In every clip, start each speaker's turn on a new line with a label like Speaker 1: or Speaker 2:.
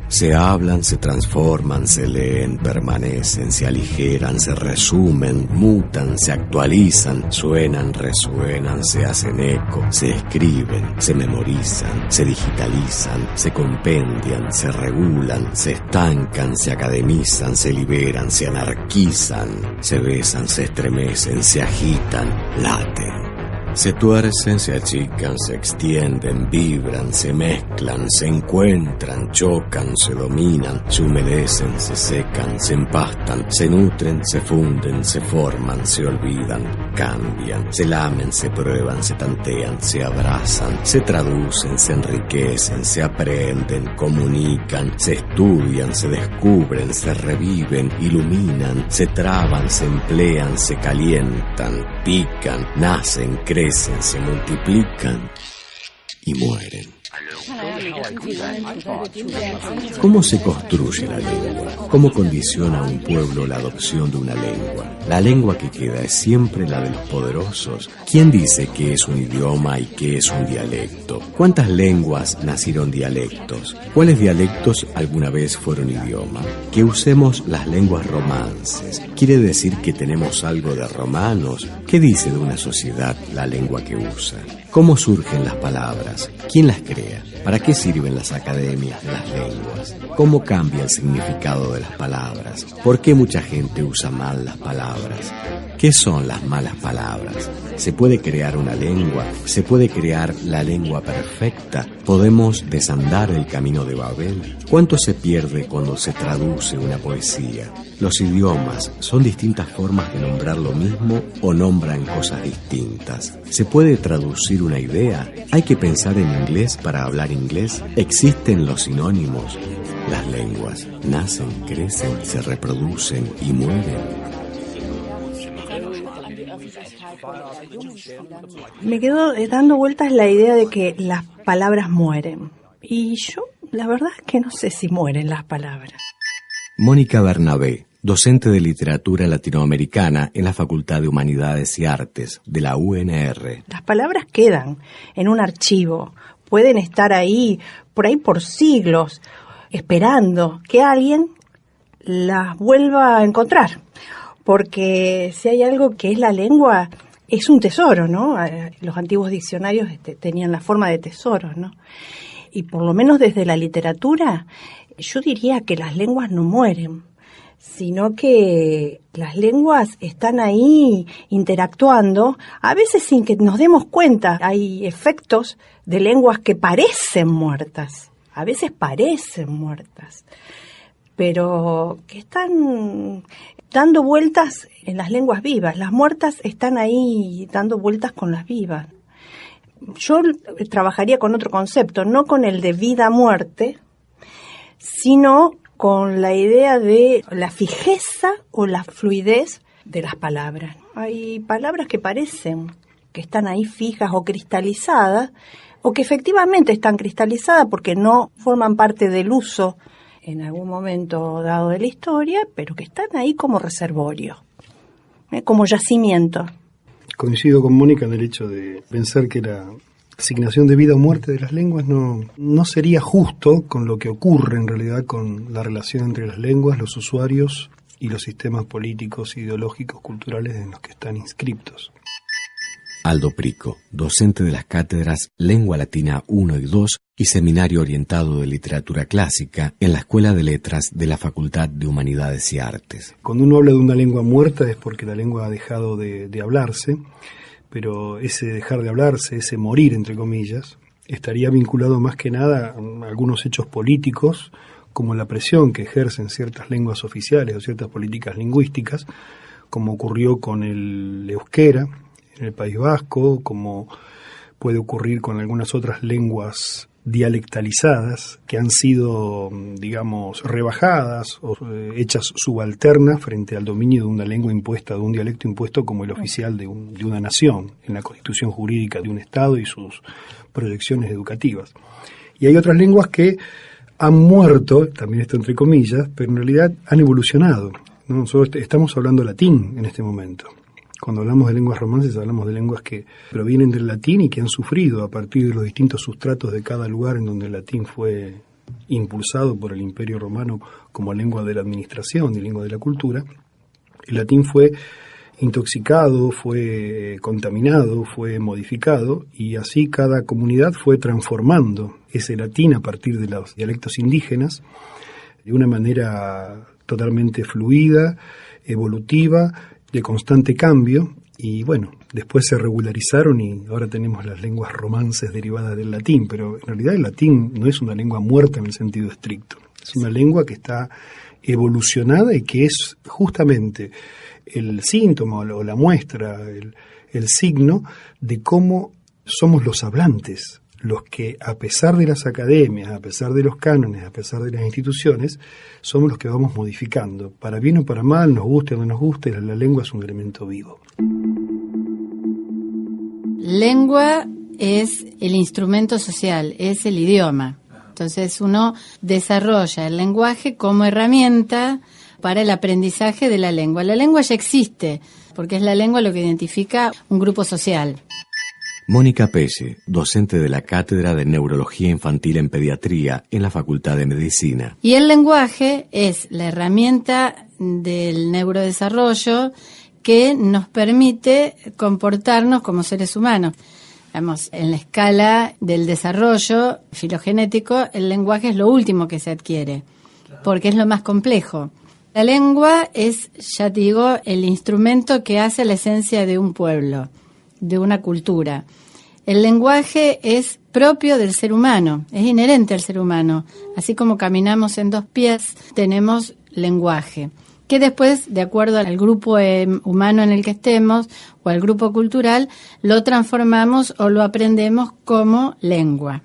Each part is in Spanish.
Speaker 1: Se hablan, se transforman, se leen, permanecen, se aligeran, se resumen, mutan, se actualizan, suenan, resuenan, se hacen eco, se escriben, se memorizan, se digitalizan, se compendian, se regulan, se estancan, se academizan, se liberan, se anarquizan, se besan, se estremecen, se agitan, laten. Se tuercen, se achican, se extienden, vibran, se mezclan, se encuentran, chocan, se dominan, se humedecen, se secan, se empastan, se nutren, se funden, se forman, se olvidan, cambian, se lamen, se prueban, se tantean, se abrazan, se traducen, se enriquecen, se aprenden, comunican, se estudian, se descubren, se reviven, iluminan, se traban, se emplean, se calientan, pican, nacen, crecen, se multiplican y mueren. ¿Cómo se construye la lengua? ¿Cómo condiciona a un pueblo la adopción de una lengua? La lengua que queda es siempre la de los poderosos. ¿Quién dice qué es un idioma y qué es un dialecto? ¿Cuántas lenguas nacieron dialectos? ¿Cuáles dialectos alguna vez fueron idioma? Que usemos las lenguas romances. ¿Quiere decir que tenemos algo de romanos? ¿Qué dice de una sociedad la lengua que usa? ¿Cómo surgen las palabras? ¿Quién las crea? ¿Para qué sirven las academias de las lenguas? ¿Cómo cambia el significado de las palabras? ¿Por qué mucha gente usa mal las palabras? ¿Qué son las malas palabras? ¿Se puede crear una lengua? ¿Se puede crear la lengua perfecta? ¿Podemos desandar el camino de Babel? ¿Cuánto se pierde cuando se traduce una poesía? ¿Los idiomas son distintas formas de nombrar lo mismo o nombran cosas distintas? ¿Se puede traducir una idea? ¿Hay que pensar en inglés para hablar inglés? ¿Existen los sinónimos? Las lenguas nacen, crecen, se reproducen y mueren.
Speaker 2: Me quedo dando vueltas la idea de que las palabras mueren. Y yo, la verdad es que no sé si mueren las palabras.
Speaker 1: Mónica Bernabé, docente de literatura latinoamericana en la Facultad de Humanidades y Artes de la UNR.
Speaker 2: Las palabras quedan en un archivo, pueden estar ahí por siglos, esperando que alguien las vuelva a encontrar. Porque si hay algo que es la lengua, es un tesoro, ¿no? Los antiguos diccionarios tenían la forma de tesoros, ¿no? Y por lo menos desde la literatura, yo diría que las lenguas no mueren, sino que las lenguas están ahí interactuando, a veces sin que nos demos cuenta. Hay efectos de lenguas que parecen muertas, a veces parecen muertas, pero que están dando vueltas en las lenguas vivas. Las muertas están ahí dando vueltas con las vivas. Yo trabajaría con otro concepto, no con el de vida-muerte, sino con la idea de la fijeza o la fluidez de las palabras. Hay palabras que parecen que están ahí fijas o cristalizadas, o que efectivamente están cristalizadas porque no forman parte del uso en algún momento dado de la historia, pero que están ahí como reservorio, como yacimiento.
Speaker 3: Coincido con Mónica en el hecho de pensar que la asignación de vida o muerte de las lenguas no sería justo con lo que ocurre en realidad con la relación entre las lenguas, los usuarios y los sistemas políticos, ideológicos, culturales en los que están inscriptos.
Speaker 1: Aldo Prico, docente de las cátedras Lengua Latina 1 y 2 y Seminario Orientado de Literatura Clásica en la Escuela de Letras de la Facultad de Humanidades y Artes.
Speaker 3: Cuando uno habla de una lengua muerta es porque la lengua ha dejado de hablarse, pero ese dejar de hablarse, ese morir, entre comillas, estaría vinculado más que nada a algunos hechos políticos, como la presión que ejercen ciertas lenguas oficiales o ciertas políticas lingüísticas, como ocurrió con el euskera en el País Vasco, como puede ocurrir con algunas otras lenguas dialectalizadas que han sido, digamos, rebajadas o hechas subalternas frente al dominio de una lengua impuesta, de un dialecto impuesto como el oficial de una nación, en la constitución jurídica de un Estado y sus proyecciones educativas. Y hay otras lenguas que han muerto, también esto entre comillas, pero en realidad han evolucionado, ¿no? Nosotros estamos hablando latín en este momento. Cuando hablamos de lenguas romances hablamos de lenguas que provienen del latín y que han sufrido a partir de los distintos sustratos de cada lugar en donde el latín fue impulsado por el Imperio Romano como lengua de la administración y lengua de la cultura, el latín fue intoxicado, fue contaminado, fue modificado, y así cada comunidad fue transformando ese latín a partir de los dialectos indígenas de una manera totalmente fluida, evolutiva, de constante cambio, y bueno, después se regularizaron y ahora tenemos las lenguas romances derivadas del latín, pero en realidad el latín no es una lengua muerta en el sentido estricto, es una lengua que está evolucionada y que es justamente el síntoma o la muestra, el signo de cómo somos los hablantes, los que a pesar de las academias, a pesar de los cánones, a pesar de las instituciones, somos los que vamos modificando. Para bien o para mal, nos guste o no nos guste, la lengua es un elemento vivo.
Speaker 4: Lengua es el instrumento social, es el idioma. Entonces uno desarrolla el lenguaje como herramienta para el aprendizaje de la lengua. La lengua ya existe, porque es la lengua lo que identifica un grupo social.
Speaker 1: Mónica Pelle, docente de la Cátedra de Neurología Infantil en Pediatría en la Facultad de Medicina.
Speaker 4: Y el lenguaje es la herramienta del neurodesarrollo que nos permite comportarnos como seres humanos. Digamos, en la escala del desarrollo filogenético, el lenguaje es lo último que se adquiere, porque es lo más complejo. La lengua es, ya te digo, el instrumento que hace la esencia de un pueblo, de una cultura. El lenguaje es propio del ser humano, es inherente al ser humano. Así como caminamos en dos pies, tenemos lenguaje, que después, de acuerdo al grupo humano en el que estemos o al grupo cultural, lo transformamos o lo aprendemos como lengua.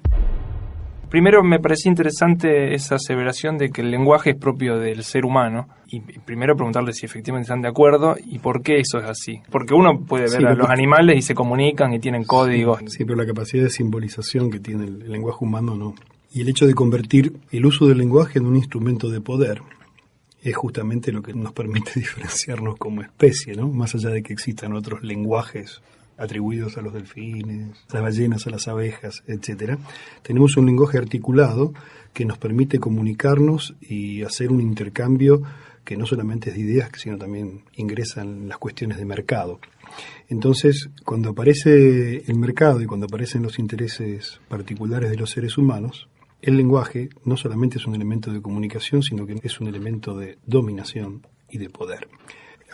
Speaker 5: Primero me parecía interesante esa aseveración de que el lenguaje es propio del ser humano, y primero preguntarle si efectivamente están de acuerdo y por qué eso es así. Porque uno puede ver a los animales y se comunican y tienen códigos.
Speaker 3: Sí, pero la capacidad de simbolización que tiene el lenguaje humano no. Y el hecho de convertir el uso del lenguaje en un instrumento de poder es justamente lo que nos permite diferenciarnos como especie, ¿no? Más allá de que existan otros lenguajes atribuidos a los delfines, a las ballenas, a las abejas, etcétera. Tenemos un lenguaje articulado que nos permite comunicarnos y hacer un intercambio que no solamente es de ideas, sino también ingresan las cuestiones de mercado. Entonces, cuando aparece el mercado y cuando aparecen los intereses particulares de los seres humanos, el lenguaje no solamente es un elemento de comunicación, sino que es un elemento de dominación y de poder.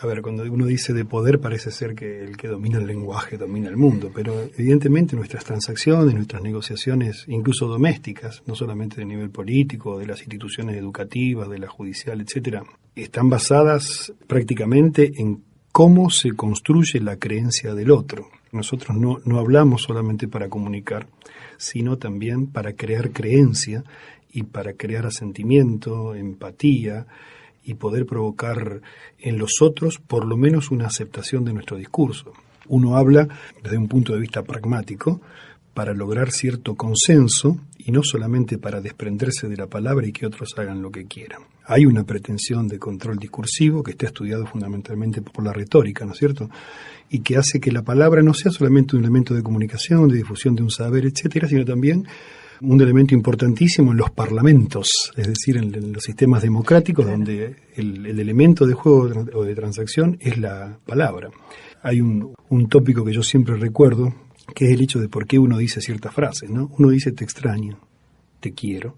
Speaker 3: A ver, cuando uno dice de poder parece ser que el que domina el lenguaje domina el mundo, pero evidentemente nuestras transacciones, nuestras negociaciones, incluso domésticas, no solamente de nivel político, de las instituciones educativas, de la judicial, etcétera, están basadas prácticamente en cómo se construye la creencia del otro. Nosotros no hablamos solamente para comunicar, sino también para crear creencia y para crear asentimiento, empatía, y poder provocar en los otros por lo menos una aceptación de nuestro discurso. Uno habla desde un punto de vista pragmático para lograr cierto consenso y no solamente para desprenderse de la palabra y que otros hagan lo que quieran. Hay una pretensión de control discursivo que está estudiado fundamentalmente por la retórica, ¿no es cierto? Y que hace que la palabra no sea solamente un elemento de comunicación, de difusión de un saber, etcétera, sino también un elemento importantísimo en los parlamentos, es decir, en los sistemas democráticos, donde el elemento de juego o de transacción es la palabra. Hay un tópico que yo siempre recuerdo, que es el hecho de por qué uno dice ciertas frases, ¿no? Uno dice te extraño, te quiero,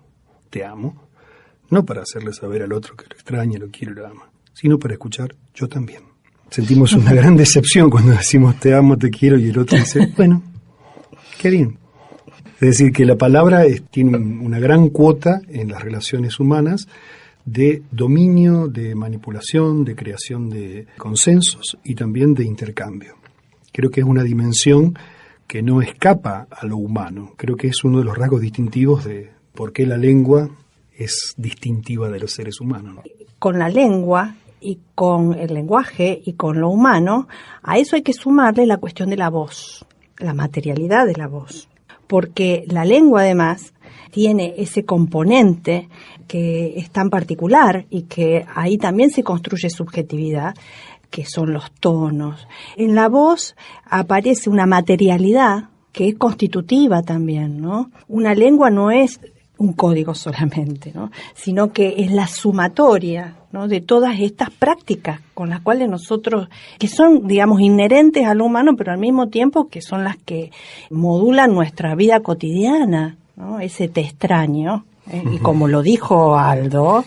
Speaker 3: te amo, no para hacerle saber al otro que lo extraña, lo quiere, lo ama, sino para escuchar yo también. Sentimos una gran decepción cuando decimos te amo, te quiero y el otro dice, bueno, qué bien. Es decir, que la palabra tiene una gran cuota en las relaciones humanas de dominio, de manipulación, de creación de consensos y también de intercambio. Creo que es una dimensión que no escapa a lo humano. Creo que es uno de los rasgos distintivos de por qué la lengua es distintiva de los seres humanos, ¿no?
Speaker 2: Con la lengua y con el lenguaje y con lo humano, a eso hay que sumarle la cuestión de la voz, la materialidad de la voz. Porque la lengua además tiene ese componente que es tan particular y que ahí también se construye subjetividad, que son los tonos. En la voz aparece una materialidad que es constitutiva también, ¿no? Una lengua no es un código solamente, ¿no? Sino que es la sumatoria, ¿no?, de todas estas prácticas con las cuales nosotros, que son, digamos, inherentes al humano, pero al mismo tiempo que son las que modulan nuestra vida cotidiana, ¿no? Ese te extraño. Y como lo dijo Aldo,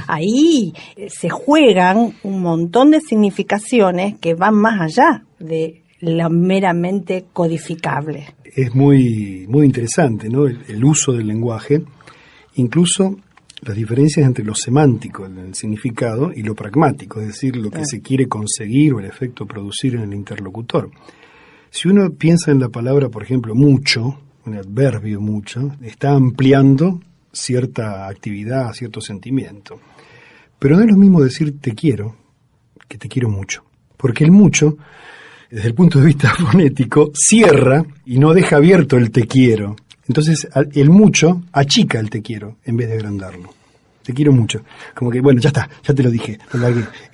Speaker 2: ahí se juegan un montón de significaciones que van más allá de lo meramente codificable.
Speaker 3: Es muy interesante, ¿no?, el uso del lenguaje, incluso las diferencias entre lo semántico, el significado, y lo pragmático, es decir, lo que se quiere conseguir o el efecto producir en el interlocutor. Si uno piensa en la palabra, por ejemplo, mucho, un adverbio mucho, está ampliando cierta actividad, cierto sentimiento. Pero no es lo mismo decir te quiero que te quiero mucho, porque el mucho, desde el punto de vista fonético, cierra y no deja abierto el te quiero. Entonces el mucho achica el te quiero en vez de agrandarlo. Te quiero mucho. Como que, bueno, ya está, ya te lo dije.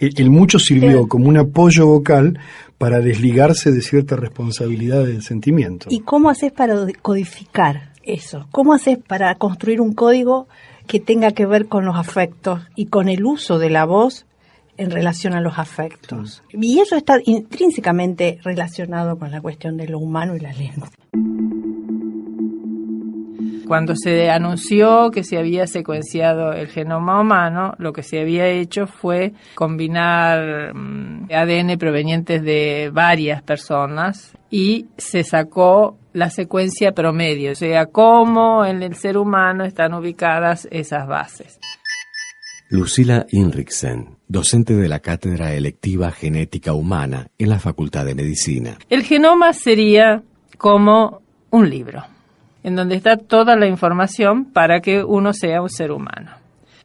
Speaker 3: El mucho sirvió como un apoyo vocal para desligarse de cierta responsabilidad del sentimiento.
Speaker 2: ¿Y cómo haces para codificar eso? ¿Cómo haces para construir un código que tenga que ver con los afectos y con el uso de la voz en relación a los afectos? Y eso está intrínsecamente relacionado con la cuestión de lo humano y la lengua.
Speaker 6: Cuando se anunció que se había secuenciado el genoma humano, lo que se había hecho fue combinar ADN provenientes de varias personas y se sacó la secuencia promedio, o sea, cómo en el ser humano están ubicadas esas bases.
Speaker 1: Lucila Hinrichsen, docente de la Cátedra Electiva Genética Humana en la Facultad de Medicina.
Speaker 6: El genoma sería como un libro, en donde está toda la información para que uno sea un ser humano.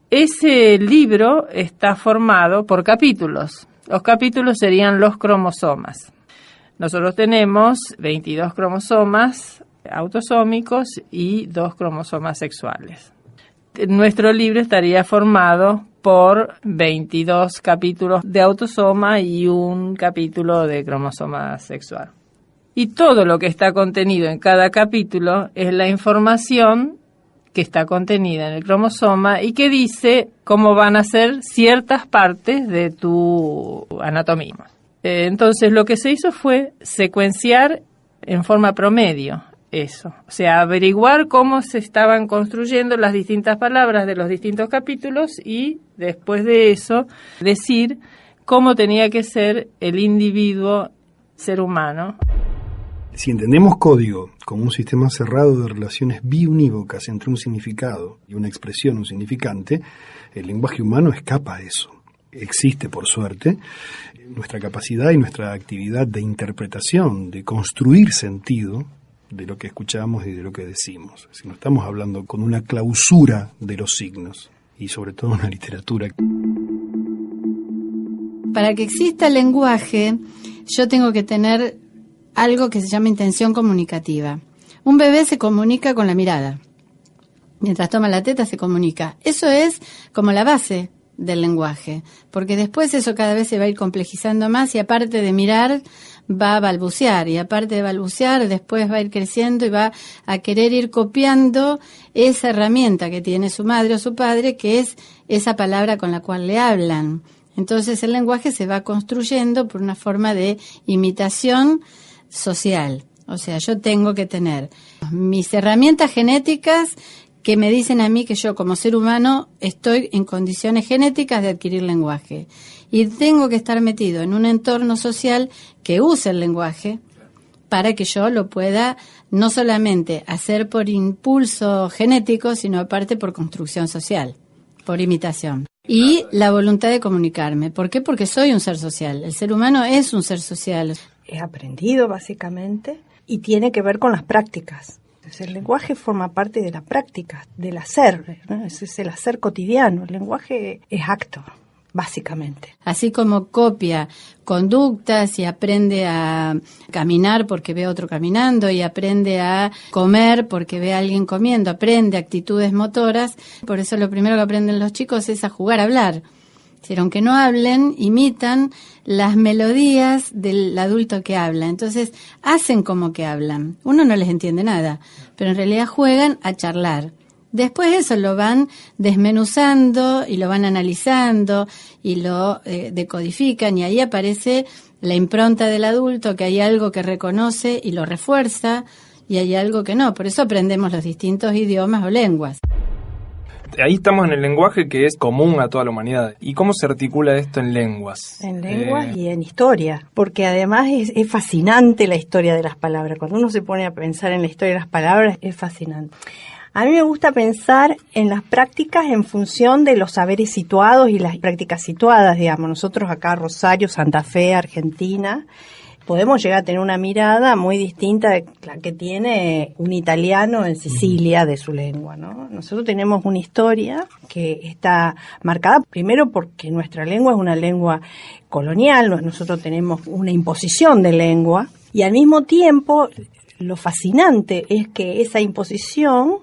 Speaker 6: Ese libro está formado por capítulos. Los capítulos serían los cromosomas. Nosotros tenemos 22 cromosomas autosómicos y 2 cromosomas sexuales. Nuestro libro estaría formado por 22 capítulos de autosoma y un capítulo de cromosoma sexual. Y todo lo que está contenido en cada capítulo es la información que está contenida en el cromosoma y que dice cómo van a ser ciertas partes de tu anatomía. Entonces lo que se hizo fue secuenciar en forma promedio eso, o sea, averiguar cómo se estaban construyendo las distintas palabras de los distintos capítulos y después de eso decir cómo tenía que ser el individuo ser humano.
Speaker 3: Si entendemos código como un sistema cerrado de relaciones biunívocas entre un significado y una expresión, un significante, el lenguaje humano escapa a eso. Existe, por suerte, nuestra capacidad y nuestra actividad de interpretación, de construir sentido de lo que escuchamos y de lo que decimos. Si no estamos hablando con una clausura de los signos y sobre todo una literatura.
Speaker 4: Para que exista el lenguaje, yo tengo que tener algo que se llama intención comunicativa. Un bebé se comunica con la mirada. Mientras toma la teta se comunica. Eso es como la base del lenguaje, porque después eso cada vez se va a ir complejizando más y aparte de mirar va a balbucear y aparte de balbucear después va a ir creciendo y va a querer ir copiando esa herramienta que tiene su madre o su padre, que es esa palabra con la cual le hablan. Entonces el lenguaje se va construyendo por una forma de imitación social. O sea, yo tengo que tener mis herramientas genéticas que me dicen a mí que yo como ser humano estoy en condiciones genéticas de adquirir lenguaje. Y tengo que estar metido en un entorno social que use el lenguaje para que yo lo pueda no solamente hacer por impulso genético, sino aparte por construcción social, por imitación. Y la voluntad de comunicarme. ¿Por qué? Porque soy un ser social. El ser humano es un ser social.
Speaker 2: Es aprendido, básicamente, y tiene que ver con las prácticas. Entonces, el lenguaje forma parte de la práctica, del hacer, ¿no? Es el hacer cotidiano. El lenguaje es acto, básicamente.
Speaker 4: Así como copia conductas y aprende a caminar porque ve a otro caminando y aprende a comer porque ve a alguien comiendo, aprende actitudes motoras. Por eso lo primero que aprenden los chicos es a jugar a hablar. Pero aunque no hablen, imitan las melodías del adulto que habla. Entonces, hacen como que hablan. Uno no les entiende nada, pero en realidad juegan a charlar. Después eso lo van desmenuzando y lo van analizando y lo decodifican, y ahí aparece la impronta del adulto, que hay algo que reconoce y lo refuerza, y hay algo que no. Por eso aprendemos los distintos idiomas o lenguas.
Speaker 5: Ahí estamos en el lenguaje, que es común a toda la humanidad. ¿Y cómo se articula esto en lenguas?
Speaker 2: En lenguas y en historia, porque además es fascinante la historia de las palabras. Cuando uno se pone a pensar en la historia de las palabras, es fascinante. A mí me gusta pensar en las prácticas en función de los saberes situados y las prácticas situadas, digamos. Nosotros acá, Rosario, Santa Fe, Argentina, podemos llegar a tener una mirada muy distinta de la que tiene un italiano en Sicilia de su lengua, ¿no? Nosotros tenemos una historia que está marcada primero porque nuestra lengua es una lengua colonial, nosotros tenemos una imposición de lengua, y al mismo tiempo lo fascinante es que esa imposición,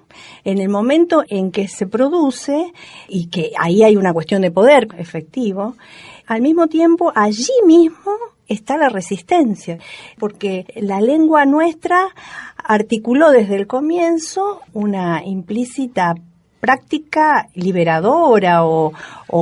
Speaker 2: en el momento en que se produce, y que ahí hay una cuestión de poder efectivo, al mismo tiempo allí mismo está la resistencia, porque la lengua nuestra articuló desde el comienzo una implícita práctica liberadora o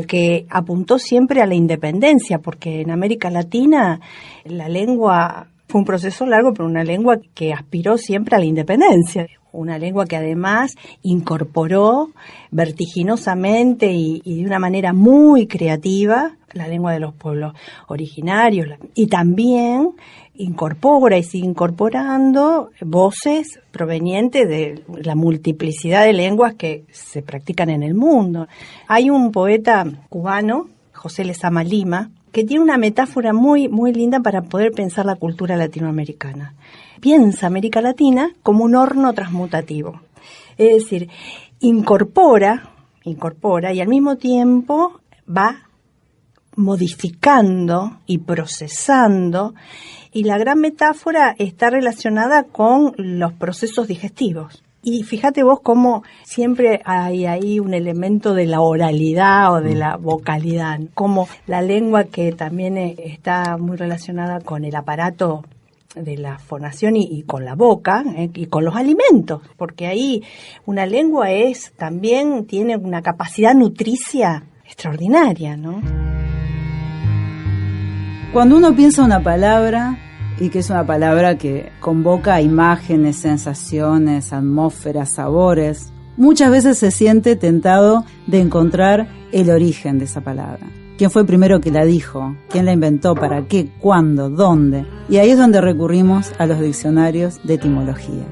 Speaker 2: que apuntó siempre a la independencia, porque en América Latina la lengua fue un proceso largo, pero una lengua que aspiró siempre a la independencia. Una lengua que además incorporó vertiginosamente y de una manera muy creativa la lengua de los pueblos originarios, y también incorpora y sigue incorporando voces provenientes de la multiplicidad de lenguas que se practican en el mundo. Hay un poeta cubano, José Lezama Lima, que tiene una metáfora muy, muy linda para poder pensar la cultura latinoamericana. Piensa América Latina como un horno transmutativo. Es decir, incorpora y al mismo tiempo va modificando y procesando, y la gran metáfora está relacionada con los procesos digestivos. Y fíjate vos cómo siempre hay ahí un elemento de la oralidad o de la vocalidad, como la lengua, que también está muy relacionada con el aparato de la fonación y con la boca, y con los alimentos, porque ahí una lengua también tiene una capacidad nutricia extraordinaria, ¿no?
Speaker 7: Cuando uno piensa una palabra, y que es una palabra que convoca imágenes, sensaciones, atmósferas, sabores, muchas veces se siente tentado de encontrar el origen de esa palabra. ¿Quién fue el primero que la dijo? ¿Quién la inventó? ¿Para qué? ¿Cuándo? ¿Dónde? Y ahí es donde recurrimos a los diccionarios de etimología.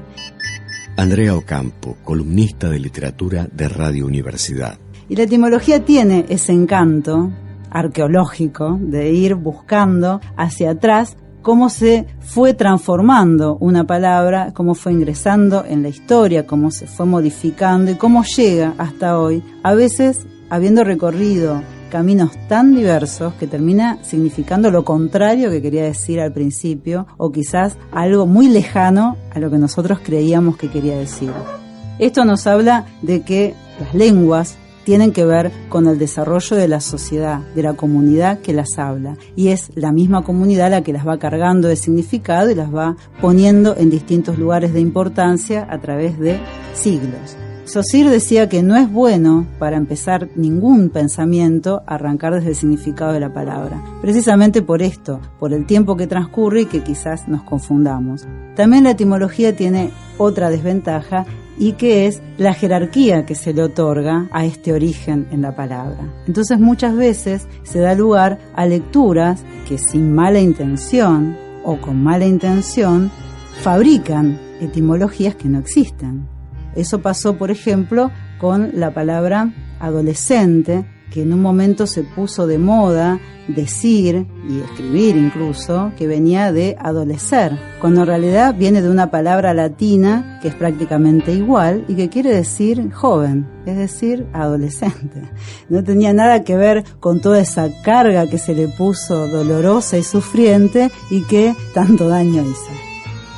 Speaker 1: Andrea Ocampo, columnista de literatura de Radio Universidad.
Speaker 7: Y la etimología tiene ese encanto arqueológico de ir buscando hacia atrás cómo se fue transformando una palabra, cómo fue ingresando en la historia, cómo se fue modificando y cómo llega hasta hoy, a veces habiendo recorrido caminos tan diversos que termina significando lo contrario que quería decir al principio, o quizás algo muy lejano a lo que nosotros creíamos que quería decir. Esto nos habla de que las lenguas tienen que ver con el desarrollo de la sociedad, de la comunidad que las habla, y es la misma comunidad la que las va cargando de significado y las va poniendo en distintos lugares de importancia a través de siglos. Saussure decía que no es bueno para empezar ningún pensamiento arrancar desde el significado de la palabra, precisamente por esto, por el tiempo que transcurre y que quizás nos confundamos. También la etimología tiene otra desventaja, y que es la jerarquía que se le otorga a este origen en la palabra. Entonces muchas veces se da lugar a lecturas que sin mala intención o con mala intención fabrican etimologías que no existen. Eso pasó, por ejemplo, con la palabra adolescente, que en un momento se puso de moda decir y escribir incluso que venía de adolecer, cuando en realidad viene de una palabra latina que es prácticamente igual y que quiere decir joven, es decir, adolescente. No tenía nada que ver con toda esa carga que se le puso dolorosa y sufriente y que tanto daño hizo.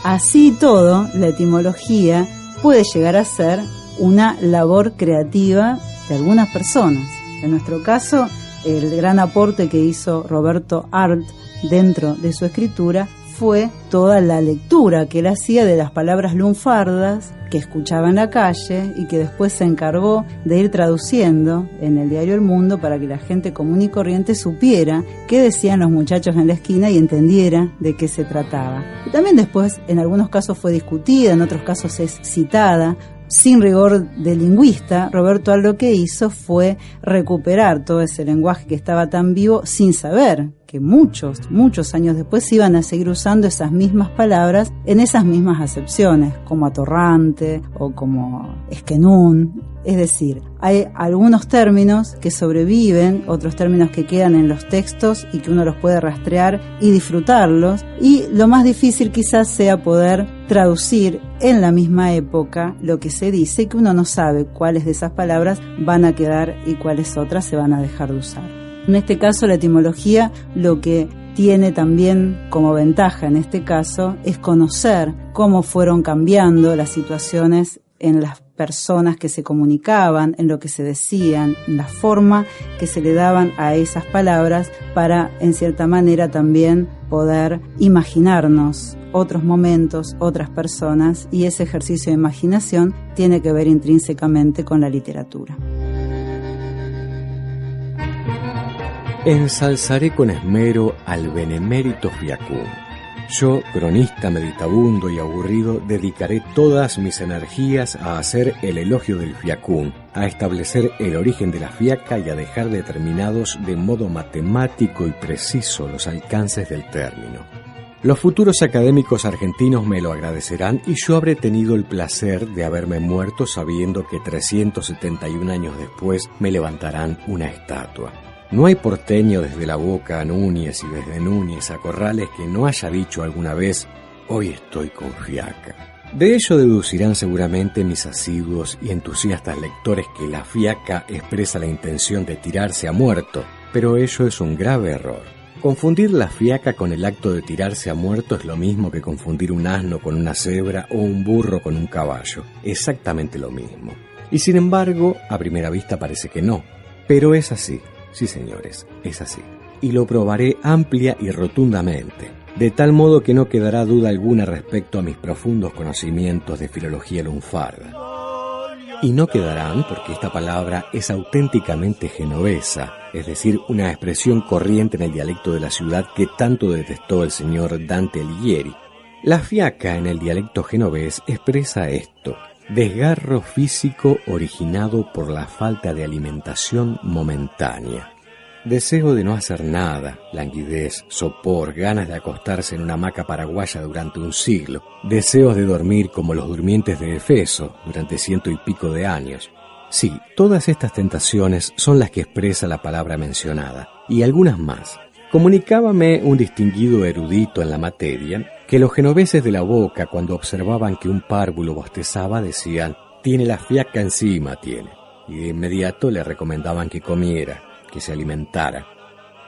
Speaker 7: Así todo, la etimología puede llegar a ser una labor creativa de algunas personas. En nuestro caso, el gran aporte que hizo Roberto Arlt dentro de su escritura fue toda la lectura que él hacía de las palabras lunfardas que escuchaba en la calle y que después se encargó de ir traduciendo en el diario El Mundo para que la gente común y corriente supiera qué decían los muchachos en la esquina y entendiera de qué se trataba. Y también después en algunos casos fue discutida, en otros casos es citada. Sin rigor de lingüista, Roberto Aldo lo que hizo fue recuperar todo ese lenguaje que estaba tan vivo sin saber que muchos años después iban a seguir usando esas mismas palabras en esas mismas acepciones, como atorrante o como esquenún. Es decir, hay algunos términos que sobreviven, otros términos que quedan en los textos y que uno los puede rastrear y disfrutarlos, y lo más difícil quizás sea poder traducir en la misma época lo que se dice y que uno no sabe cuáles de esas palabras van a quedar y cuáles otras se van a dejar de usar. En este caso, la etimología lo que tiene también como ventaja en este caso es conocer cómo fueron cambiando las situaciones en las personas que se comunicaban, en lo que se decían, en la forma que se le daban a esas palabras para, en cierta manera, también poder imaginarnos otros momentos, otras personas, y ese ejercicio de imaginación tiene que ver intrínsecamente con la literatura.
Speaker 1: Ensalzaré con esmero al benemérito fiacún. Yo, cronista meditabundo y aburrido, dedicaré todas mis energías a hacer el elogio del fiacún, a establecer el origen de la fiaca y a dejar determinados de modo matemático y preciso los alcances del término. Los futuros académicos argentinos me lo agradecerán y yo habré tenido el placer de haberme muerto sabiendo que 371 años después me levantarán una estatua. No hay porteño desde La Boca a Núñez y desde Núñez a Corrales que no haya dicho alguna vez: hoy estoy con fiaca. De ello deducirán seguramente mis asiduos y entusiastas lectores que la fiaca expresa la intención de tirarse a muerto, pero ello es un grave error. Confundir la fiaca con el acto de tirarse a muerto es lo mismo que confundir un asno con una cebra o un burro con un caballo. Exactamente lo mismo. Y sin embargo, a primera vista parece que no, pero es así. Sí, señores, es así. Y lo probaré amplia y rotundamente, de tal modo que no quedará duda alguna respecto a mis profundos conocimientos de filología lunfarda. Y no quedarán porque esta palabra es auténticamente genovesa, es decir, una expresión corriente en el dialecto de la ciudad que tanto detestó el señor Dante Alighieri. La fiaca en el dialecto genovés expresa esto: desgarro físico originado por la falta de alimentación momentánea. Deseo de no hacer nada, languidez, sopor, ganas de acostarse en una hamaca paraguaya durante un siglo, deseos de dormir como los durmientes de Efeso durante 100 y pico de años. Sí, todas estas tentaciones son las que expresa la palabra mencionada, y algunas más. Comunicábame un distinguido erudito en la materia que los genoveses de La Boca, cuando observaban que un párvulo bostezaba, decían: tiene la fiaca encima, tiene. Y de inmediato le recomendaban que comiera, que se alimentara.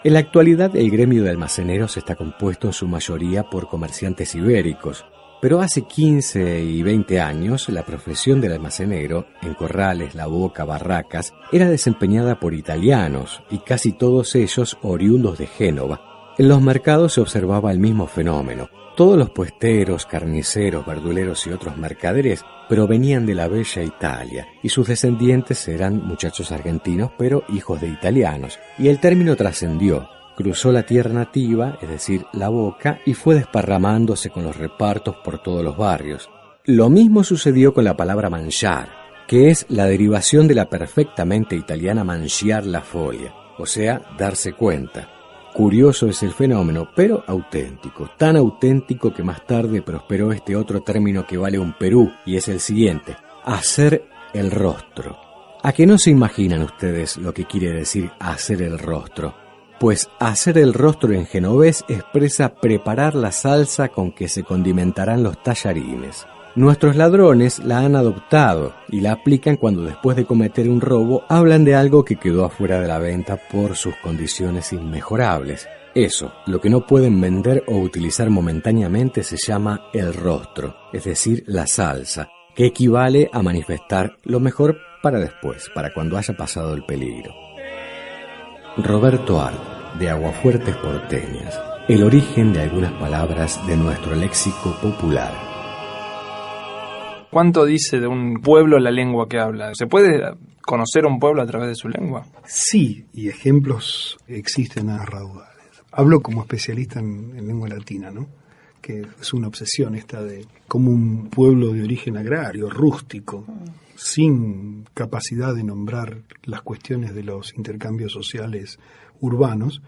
Speaker 1: En la actualidad el gremio de almaceneros está compuesto en su mayoría por comerciantes ibéricos, pero hace 15 y 20 años la profesión del almacenero, en Corrales, La Boca, Barracas, era desempeñada por italianos y casi todos ellos oriundos de Génova. En los mercados se observaba el mismo fenómeno. Todos los puesteros, carniceros, verduleros y otros mercaderes provenían de la bella Italia, y sus descendientes eran muchachos argentinos, pero hijos de italianos, y el término trascendió, cruzó la tierra nativa, es decir, La Boca, y fue desparramándose con los repartos por todos los barrios. Lo mismo sucedió con la palabra mangiar, que es la derivación de la perfectamente italiana mangiar la foglia, o sea, darse cuenta. Curioso es el fenómeno, pero auténtico, tan auténtico que más tarde prosperó este otro término que vale un Perú, y es el siguiente: hacer el rostro. ¿A que no se imaginan ustedes lo que quiere decir hacer el rostro? Pues hacer el rostro en genovés expresa preparar la salsa con que se condimentarán los tallarines. Nuestros ladrones la han adoptado y la aplican cuando después de cometer un robo hablan de algo que quedó afuera de la venta por sus condiciones inmejorables. Eso, lo que no pueden vender o utilizar momentáneamente, se llama el rostro, es decir, la salsa, que equivale a manifestar lo mejor para después, para cuando haya pasado el peligro. Roberto Art, de Aguafuertes Porteñas. El origen de algunas palabras de nuestro léxico popular.
Speaker 5: ¿Cuánto dice de un pueblo la lengua que habla? ¿Se puede conocer a un pueblo a través de su lengua?
Speaker 3: Sí, y ejemplos existen a raudales. Hablo como especialista en lengua latina, ¿no? Que es una obsesión esta de cómo un pueblo de origen agrario, rústico, sin capacidad de nombrar las cuestiones de los intercambios sociales urbanos,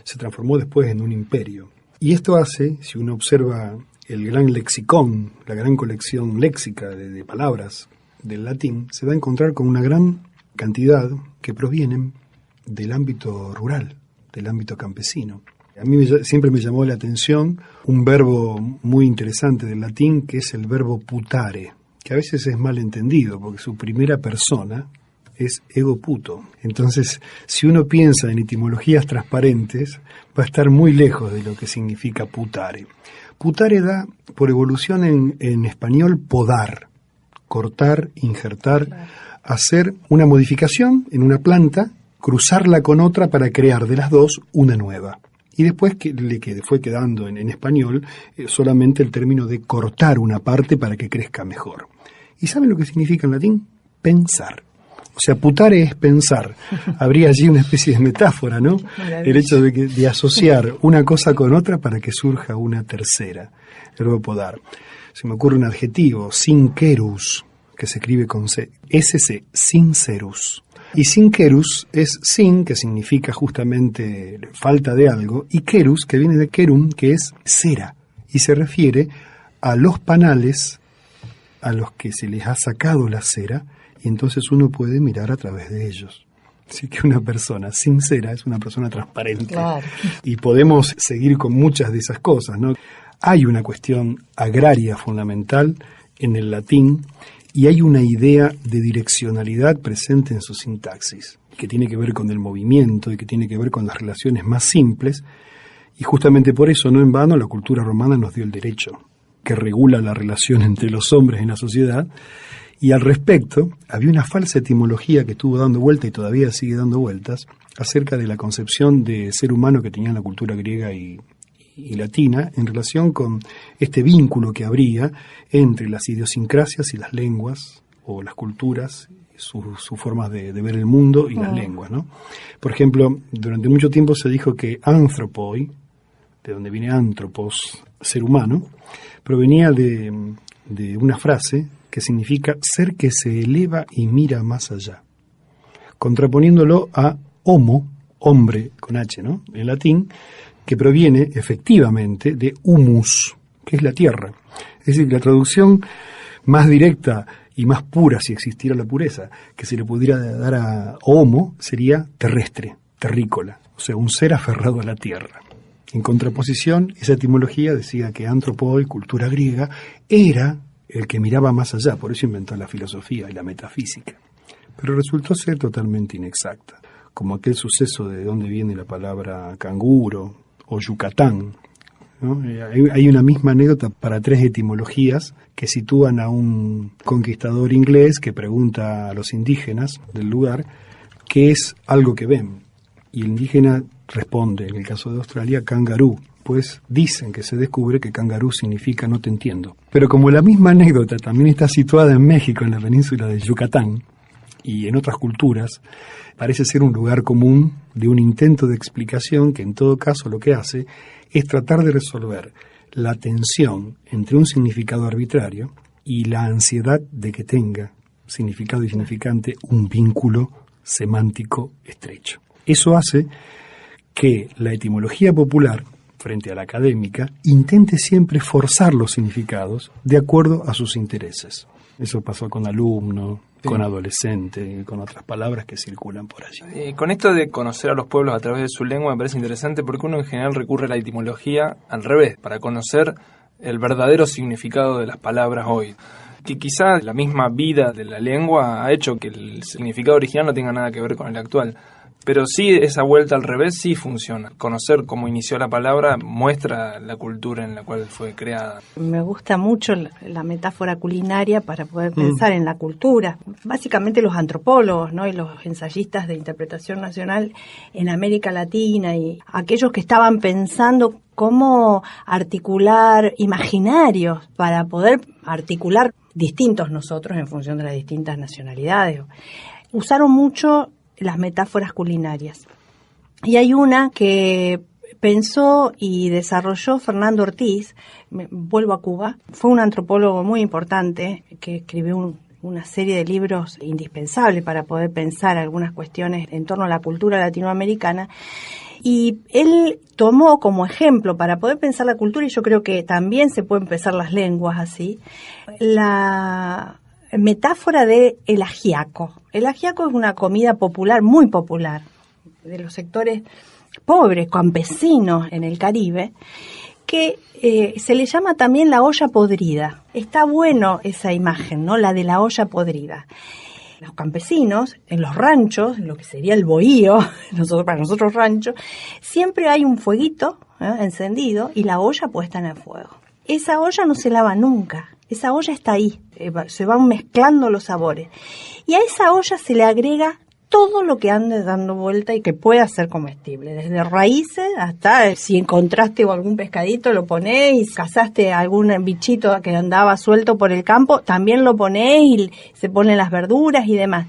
Speaker 3: se transformó después en un imperio. Y esto hace, si uno observa el gran lexicón, la gran colección léxica de palabras del latín, se va a encontrar con una gran cantidad que provienen del ámbito rural, del ámbito campesino. A mí siempre me llamó la atención un verbo muy interesante del latín, que es el verbo putare, que a veces es mal entendido, porque su primera persona es ego puto. Entonces, si uno piensa en etimologías transparentes, va a estar muy lejos de lo que significa putare. Putare da, por evolución en español, podar, cortar, injertar, hacer una modificación en una planta, cruzarla con otra para crear de las dos una nueva. Y después fue quedando en español solamente el término de cortar una parte para que crezca mejor. ¿Y saben lo que significa en latín? Pensar. O sea, putare es pensar. Habría allí una especie de metáfora, ¿no? El hecho de asociar una cosa con otra para que surja una tercera. El verbo podar. Se me ocurre un adjetivo, sincerus, que se escribe con C. SC, sincerus. Y sincerus es sin, que significa justamente falta de algo, y querus, que viene de querum, que es cera. Y se refiere a los panales a los que se les ha sacado la cera, y entonces uno puede mirar a través de ellos. Así que una persona sincera es una persona transparente.
Speaker 2: Claro.
Speaker 3: Y podemos seguir con muchas de esas cosas, ¿no? Hay una cuestión agraria fundamental en el latín y hay una idea de direccionalidad presente en su sintaxis, que tiene que ver con el movimiento y que tiene que ver con las relaciones más simples. Y justamente por eso, no en vano, la cultura romana nos dio el derecho, que regula la relación entre los hombres en la sociedad. Y al respecto, había una falsa etimología que estuvo dando vuelta y todavía sigue dando vueltas acerca de la concepción de ser humano que tenía la cultura griega y latina en relación con este vínculo que habría entre las idiosincrasias y las lenguas o las culturas, sus formas de ver el mundo y las lenguas, ¿no? Por ejemplo, durante mucho tiempo se dijo que anthropoi, de donde viene anthropos, ser humano, provenía de una frase que significa ser que se eleva y mira más allá, contraponiéndolo a homo, hombre con H, ¿no?, en latín, que proviene efectivamente de humus, que es la tierra. Es decir, la traducción más directa y más pura, si existiera la pureza, que se le pudiera dar a homo, sería terrestre, terrícola, o sea, un ser aferrado a la tierra. En contraposición, esa etimología decía que antropoi, cultura griega, era el que miraba más allá, por eso inventó la filosofía y la metafísica. Pero resultó ser totalmente inexacta, como aquel suceso de dónde viene la palabra canguro o Yucatán, ¿no? Hay una misma anécdota para 3 etimologías que sitúan a un conquistador inglés que pregunta a los indígenas del lugar qué es algo que ven. Y el indígena responde, en el caso de Australia, kangaroo. Pues dicen que se descubre que kangaroo significa no te entiendo. Pero como la misma anécdota también está situada en México, en la península de Yucatán, y en otras culturas, parece ser un lugar común de un intento de explicación que en todo caso lo que hace es tratar de resolver la tensión entre un significado arbitrario y la ansiedad de que tenga significado y significante un vínculo semántico estrecho. Eso hace que la etimología popular, frente a la académica, intente siempre forzar los significados de acuerdo a sus intereses. Eso pasó con alumno, sí, con adolescente, con otras palabras que circulan por allí.
Speaker 5: Con esto de conocer a los pueblos a través de su lengua me parece interesante porque uno en general recurre a la etimología al revés, para conocer el verdadero significado de las palabras hoy. Que quizá la misma vida de la lengua ha hecho que el significado original no tenga nada que ver con el actual. Pero sí, esa vuelta al revés sí funciona. Conocer cómo inició la palabra muestra la cultura en la cual fue creada.
Speaker 2: Me gusta mucho la metáfora culinaria para poder pensar en la cultura. Básicamente los antropólogos, ¿no? Y los ensayistas de interpretación nacional en América Latina y aquellos que estaban pensando cómo articular imaginarios para poder articular distintos nosotros en función de las distintas nacionalidades. Usaron mucho las metáforas culinarias. Y hay una que pensó y desarrolló Fernando Ortiz, vuelvo a Cuba, fue un antropólogo muy importante que escribió una serie de libros indispensables para poder pensar algunas cuestiones en torno a la cultura latinoamericana. Y él tomó como ejemplo para poder pensar la cultura, y yo creo que también se pueden pensar las lenguas así, la metáfora de el ajiaco. El ajiaco es una comida popular, muy popular, de los sectores pobres, campesinos en el Caribe, que se le llama también la olla podrida. Está bueno esa imagen, ¿no? La de la olla podrida. Los campesinos, en los ranchos, lo que sería el bohío, para nosotros rancho, siempre hay un fueguito encendido y la olla puesta en el fuego. Esa olla no se lava nunca. Esa olla está ahí, se van mezclando los sabores. Y a esa olla se le agrega todo lo que ande dando vuelta y que pueda ser comestible, desde raíces hasta si encontraste algún pescadito lo ponés, y cazaste algún bichito que andaba suelto por el campo, también lo ponés y se ponen las verduras y demás.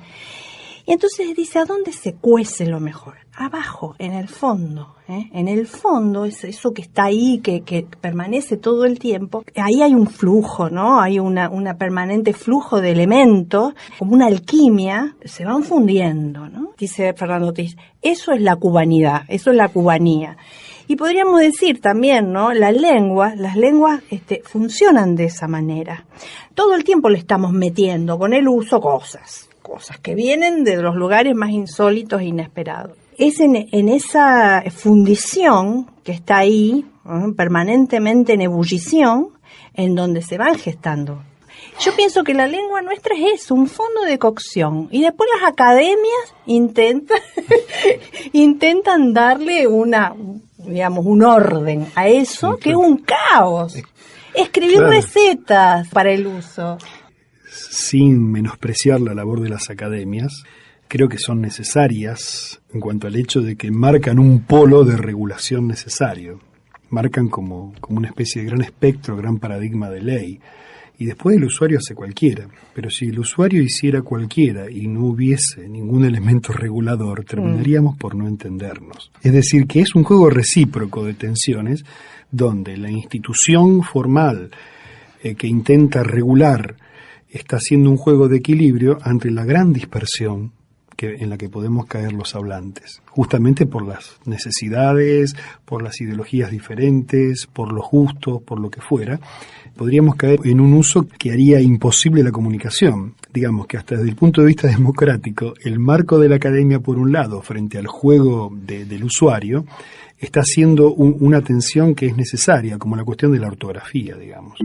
Speaker 2: Y entonces dice, ¿a dónde se cuece lo mejor? Abajo, en el fondo. En el fondo, es eso que está ahí, que permanece todo el tiempo. Ahí hay un flujo, ¿no? Hay una permanente flujo de elementos, como una alquimia, se van fundiendo, ¿no? Dice Fernando Ortiz, eso es la cubanidad, eso es la cubanía. Y podríamos decir también, ¿no? Las lenguas funcionan de esa manera. Todo el tiempo le estamos metiendo con el uso cosas que vienen de los lugares más insólitos e inesperados. Es en esa fundición que está ahí, permanentemente en ebullición, en donde se van gestando. Yo pienso que la lengua nuestra es eso, un fondo de cocción. Y después las academias intentan darle un orden a eso, sí, que es un caos. Escribir recetas para el uso.
Speaker 3: Sin menospreciar la labor de las academias, creo que son necesarias en cuanto al hecho de que marcan un polo de regulación necesario. Marcan como una especie de gran espectro, gran paradigma de ley. Y después el usuario hace cualquiera. Pero si el usuario hiciera cualquiera y no hubiese ningún elemento regulador, terminaríamos por no entendernos. Es decir, que es un juego recíproco de tensiones donde la institución formal que intenta regular está haciendo un juego de equilibrio ante la gran dispersión en la que podemos caer los hablantes, justamente por las necesidades, por las ideologías diferentes, por los gustos, por lo que fuera. Podríamos caer en un uso que haría imposible la comunicación. Digamos que hasta desde el punto de vista democrático, el marco de la academia por un lado, frente al juego del usuario, está haciendo una tensión que es necesaria, como la cuestión de la ortografía, digamos.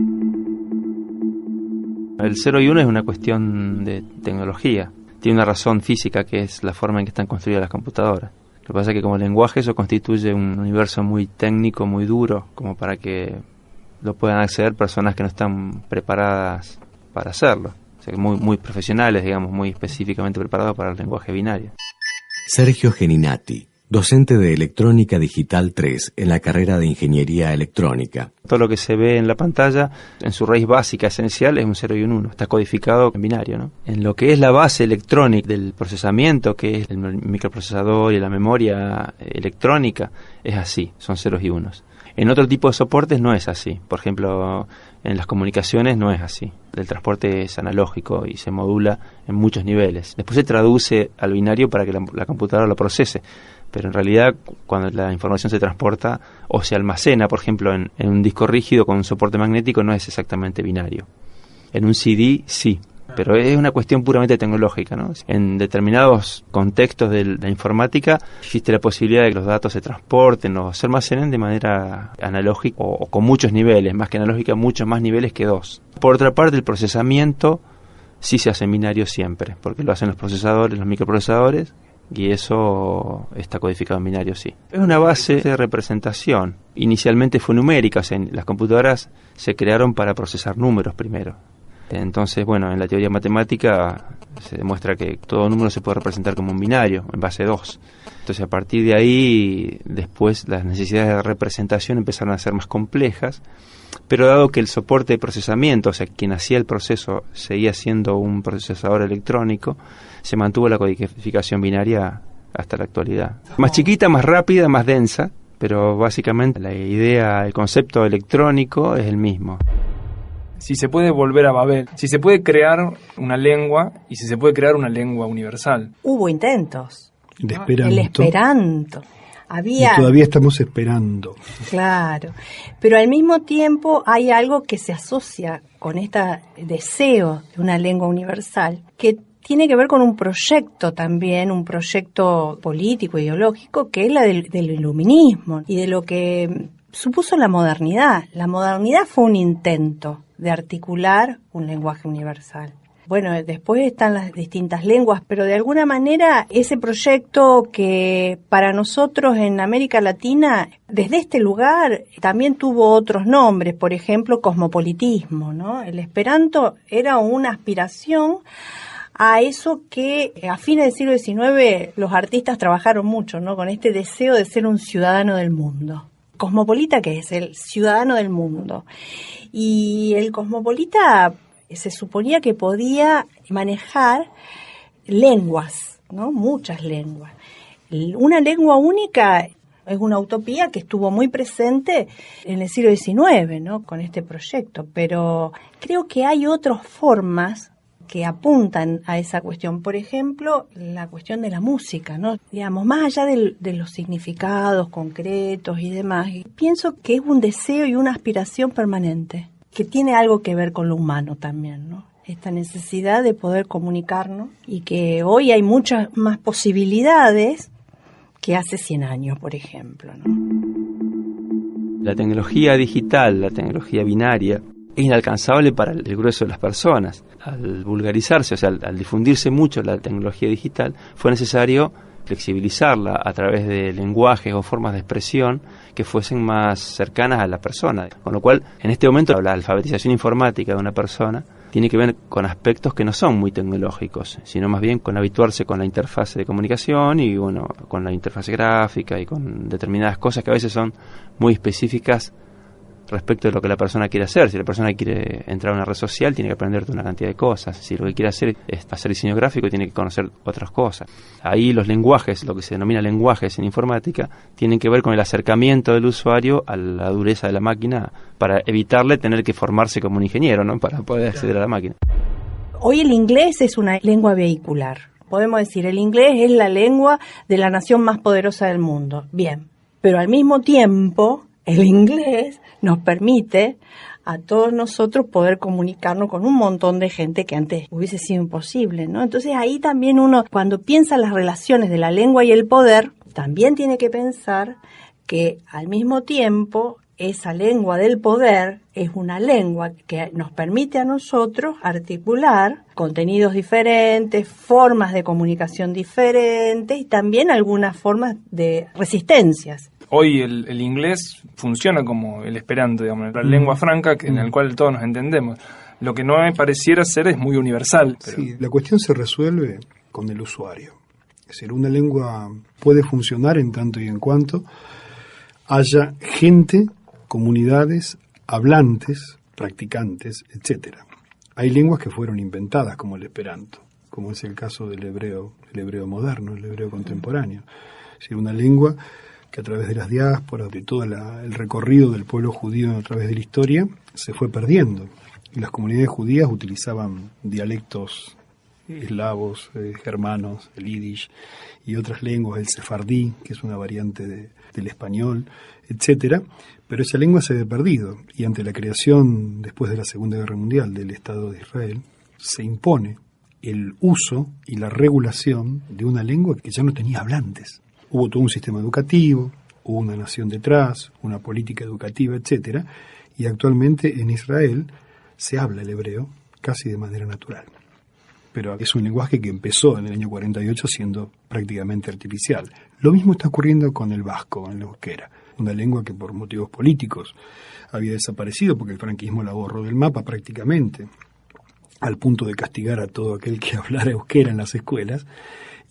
Speaker 8: El 0 y 1 es una cuestión de tecnología. Tiene una razón física, que es la forma en que están construidas las computadoras. Lo que pasa es que como lenguaje eso constituye un universo muy técnico, muy duro, como para que lo puedan acceder personas que no están preparadas para hacerlo. O sea, muy profesionales, digamos, muy específicamente preparados para el lenguaje binario.
Speaker 1: Sergio Geninati, docente de Electrónica Digital 3 en la carrera de Ingeniería Electrónica.
Speaker 8: Todo lo que se ve en la pantalla, en su raíz básica esencial, es un 0 y un 1. Está codificado en binario, ¿no? En lo que es la base electrónica del procesamiento, que es el microprocesador y la memoria electrónica, es así, son ceros y unos. En otro tipo de soportes no es así. Por ejemplo, en las comunicaciones no es así. El transporte es analógico y se modula en muchos niveles. Después se traduce al binario para que la computadora lo procese. Pero en realidad, cuando la información se transporta o se almacena, por ejemplo, en un disco rígido con un soporte magnético, no es exactamente binario. En un CD, sí. Pero es una cuestión puramente tecnológica, ¿no? En determinados contextos de la informática existe la posibilidad de que los datos se transporten o se almacenen de manera analógica o con muchos niveles, más que analógica, muchos más niveles que 2. Por otra parte, el procesamiento sí se hace en binario siempre, porque lo hacen los procesadores, los microprocesadores, Y eso está codificado en binario, sí. Es una base de representación. Inicialmente fue numérica, o sea, las computadoras se crearon para procesar números primero. Entonces, bueno, en la teoría matemática se demuestra que todo número se puede representar como un binario, en base 2. Entonces, a partir de ahí, después las necesidades de representación empezaron a ser más complejas, pero dado que el soporte de procesamiento, o sea, quien hacía el proceso seguía siendo un procesador electrónico, se mantuvo la codificación binaria hasta la actualidad. Más chiquita, más rápida, más densa, pero básicamente la idea, el concepto electrónico es el mismo.
Speaker 5: Si se puede volver a Babel, si se puede crear una lengua y si se puede crear una lengua universal.
Speaker 2: Hubo intentos.
Speaker 3: El Esperanto.
Speaker 2: El Esperanto.
Speaker 3: Y todavía estamos esperando.
Speaker 2: Claro, pero al mismo tiempo hay algo que se asocia con este deseo de una lengua universal, que tiene que ver con un proyecto también, un proyecto político, ideológico, que es la del iluminismo y de lo que supuso la modernidad. La modernidad fue un intento de articular un lenguaje universal. Bueno, después están las distintas lenguas, pero de alguna manera ese proyecto que para nosotros en América Latina, desde este lugar, también tuvo otros nombres, por ejemplo, cosmopolitismo, ¿no? El Esperanto era una aspiración a eso que a fines del siglo XIX los artistas trabajaron mucho, ¿no? Con este deseo de ser un ciudadano del mundo. Cosmopolita, ¿qué es? El ciudadano del mundo. Y el cosmopolita se suponía que podía manejar lenguas, ¿no? Muchas lenguas. Una lengua única es una utopía que estuvo muy presente en el siglo XIX, ¿no? Con este proyecto, pero creo que hay otras formas que apuntan a esa cuestión. Por ejemplo, la cuestión de la música, ¿no? Digamos, más allá de los significados concretos y demás, pienso que es un deseo y una aspiración permanente, que tiene algo que ver con lo humano también, ¿no? Esta necesidad de poder comunicarnos y que hoy hay muchas más posibilidades que hace 100 años, por ejemplo, ¿no?
Speaker 8: La tecnología digital, la tecnología binaria, es inalcanzable para el grueso de las personas. Al vulgarizarse, o sea, al difundirse mucho la tecnología digital, fue necesario flexibilizarla a través de lenguajes o formas de expresión que fuesen más cercanas a la persona. Con lo cual, en este momento, la alfabetización informática de una persona tiene que ver con aspectos que no son muy tecnológicos, sino más bien con habituarse con la interfase de comunicación y, bueno, con la interfase gráfica y con determinadas cosas que a veces son muy específicas respecto de lo que la persona quiere hacer. Si la persona quiere entrar a una red social, tiene que aprender una cantidad de cosas. Si lo que quiere hacer es hacer diseño gráfico, tiene que conocer otras cosas. Ahí los lenguajes, lo que se denomina lenguajes en informática, tienen que ver con el acercamiento del usuario a la dureza de la máquina para evitarle tener que formarse como un ingeniero, ¿no? Para poder acceder a la máquina.
Speaker 2: Hoy el inglés es una lengua vehicular. Podemos decir, el inglés es la lengua de la nación más poderosa del mundo. Bien, pero al mismo tiempo, el inglés nos permite a todos nosotros poder comunicarnos con un montón de gente que antes hubiese sido imposible, ¿no? Entonces ahí también uno, cuando piensa en las relaciones de la lengua y el poder, también tiene que pensar que al mismo tiempo esa lengua del poder es una lengua que nos permite a nosotros articular contenidos diferentes, formas de comunicación diferentes y también algunas formas de resistencias.
Speaker 5: Hoy el inglés funciona como el esperanto, digamos, la lengua franca en la cual todos nos entendemos. Lo que no me pareciera ser es muy universal. Pero...
Speaker 3: Sí, la cuestión se resuelve con el usuario. Es decir, una lengua puede funcionar en tanto y en cuanto haya gente, comunidades, hablantes, practicantes, etcétera. Hay lenguas que fueron inventadas como el esperanto, como es el caso del hebreo moderno, el hebreo contemporáneo. Es decir, una lengua que a través de las diásporas, de todo el recorrido del pueblo judío a través de la historia, se fue perdiendo. Y las comunidades judías utilizaban dialectos eslavos, germanos, el yiddish y otras lenguas, el sefardí, que es una variante del español, etcétera. Pero esa lengua se había perdido y ante la creación, después de la Segunda Guerra Mundial, del Estado de Israel, se impone el uso y la regulación de una lengua que ya no tenía hablantes. Hubo todo un sistema educativo, hubo una nación detrás, una política educativa, etcétera, y actualmente en Israel se habla el hebreo casi de manera natural. pero es un lenguaje que empezó en el año 48 siendo prácticamente artificial. Lo mismo está ocurriendo con el vasco, con el euskera, una lengua que por motivos políticos había desaparecido porque el franquismo la borró del mapa prácticamente, al punto de castigar a todo aquel que hablara euskera en las escuelas,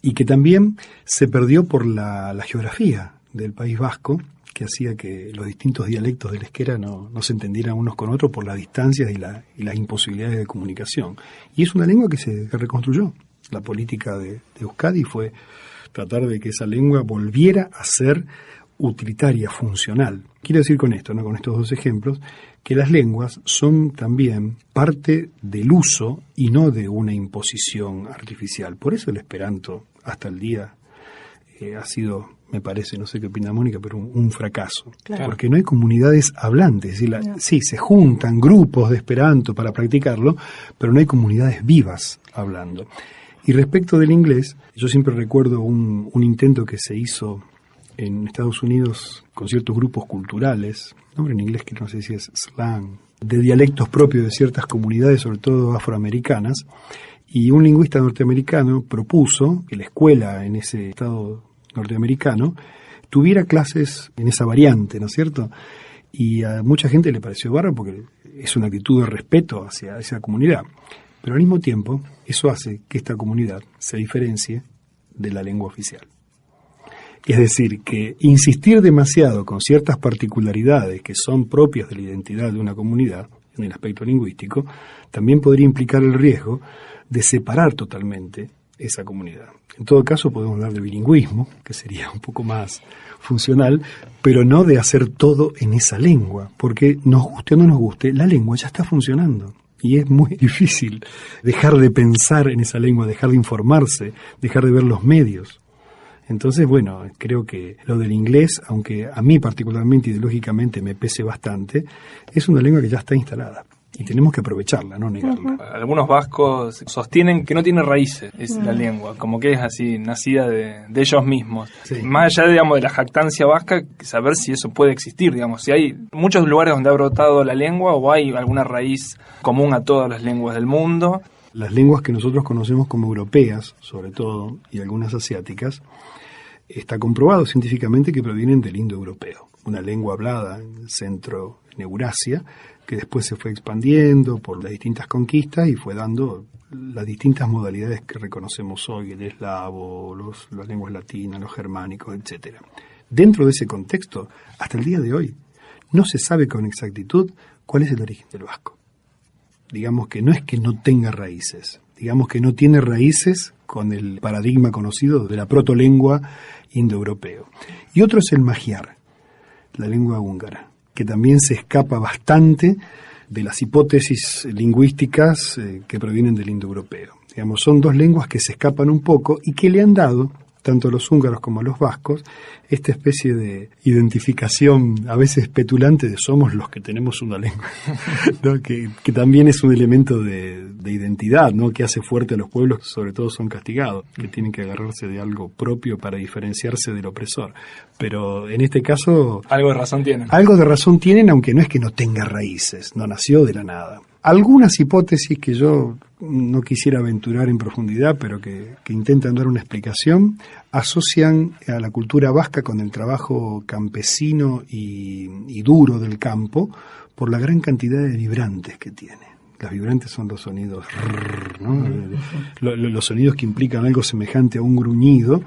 Speaker 3: y que también se perdió por la geografía del País Vasco, que hacía que los distintos dialectos del euskera no se entendieran unos con otros por las distancias y las imposibilidades de comunicación. Y es una lengua que se reconstruyó. La política de Euskadi fue tratar de que esa lengua volviera a ser utilitaria, funcional. Quiero decir con esto, con estos dos ejemplos, que las lenguas son también parte del uso y no de una imposición artificial. Por eso el esperanto hasta el día ha sido, me parece, no sé qué opina Mónica, pero un fracaso. Claro. Porque no hay comunidades hablantes. Es decir, sí, se juntan grupos de esperanto para practicarlo, pero no hay comunidades vivas hablando. Y respecto del inglés, yo siempre recuerdo un intento que se hizo en Estados Unidos con ciertos grupos culturales, nombre en inglés que no sé si es slang, de dialectos propios de ciertas comunidades, sobre todo afroamericanas, y un lingüista norteamericano propuso que la escuela en ese estado norteamericano tuviera clases en esa variante, ¿no es cierto? Y a mucha gente le pareció bárbaro porque es una actitud de respeto hacia esa comunidad. Pero al mismo tiempo, eso hace que esta comunidad se diferencie de la lengua oficial. Es decir, que insistir demasiado con ciertas particularidades que son propias de la identidad de una comunidad, en el aspecto lingüístico, también podría implicar el riesgo de separar totalmente esa comunidad. En todo caso, podemos hablar de bilingüismo, que sería un poco más funcional, pero no de hacer todo en esa lengua, porque nos guste o no nos guste, la lengua ya está funcionando. Y es muy difícil dejar de pensar en esa lengua, dejar de informarse, dejar de ver los medios. Entonces, bueno, creo que lo del inglés, aunque a mí particularmente ideológicamente me pese bastante, es una lengua que ya está instalada. Y tenemos que aprovecharla, no negarla.
Speaker 5: Algunos vascos sostienen que no tiene raíces la lengua, como que es así, nacida de ellos mismos. Sí. Más allá, digamos, de la jactancia vasca, saber si eso puede existir, digamos, si hay muchos lugares donde ha brotado la lengua o hay alguna raíz común a todas las lenguas del mundo.
Speaker 3: Las lenguas que nosotros conocemos como europeas, sobre todo, y algunas asiáticas, está comprobado científicamente que provienen del indoeuropeo, una lengua hablada en Centro, en Eurasia, que después se fue expandiendo por las distintas conquistas y fue dando las distintas modalidades que reconocemos hoy, el eslavo, las lenguas latinas, los germánicos, etc. Dentro de ese contexto, hasta el día de hoy, no se sabe con exactitud cuál es el origen del vasco. Digamos que no es que no tenga raíces, digamos que no tiene raíces con el paradigma conocido de la protolengua indoeuropeo. Y otro es el magiar, la lengua húngara, que también se escapa bastante de las hipótesis lingüísticas que provienen del indoeuropeo. Digamos, son dos lenguas que se escapan un poco y que le han dado, tanto a los húngaros como a los vascos, esta especie de identificación a veces petulante de somos los que tenemos una lengua, ¿no? que también es un elemento de identidad, ¿no? Que hace fuerte a los pueblos, que sobre todo son castigados, que tienen que agarrarse de algo propio para diferenciarse del opresor. Pero en este caso...
Speaker 5: Algo de razón tienen.
Speaker 3: Algo de razón tienen, aunque no es que no tenga raíces, no nació de la nada. Algunas hipótesis que yo no quisiera aventurar en profundidad, pero que intentan dar una explicación, asocian a la cultura vasca con el trabajo campesino y duro del campo por la gran cantidad de vibrantes que tiene. Los vibrantes son los sonidos, ¿no? Los sonidos que implican algo semejante a un gruñido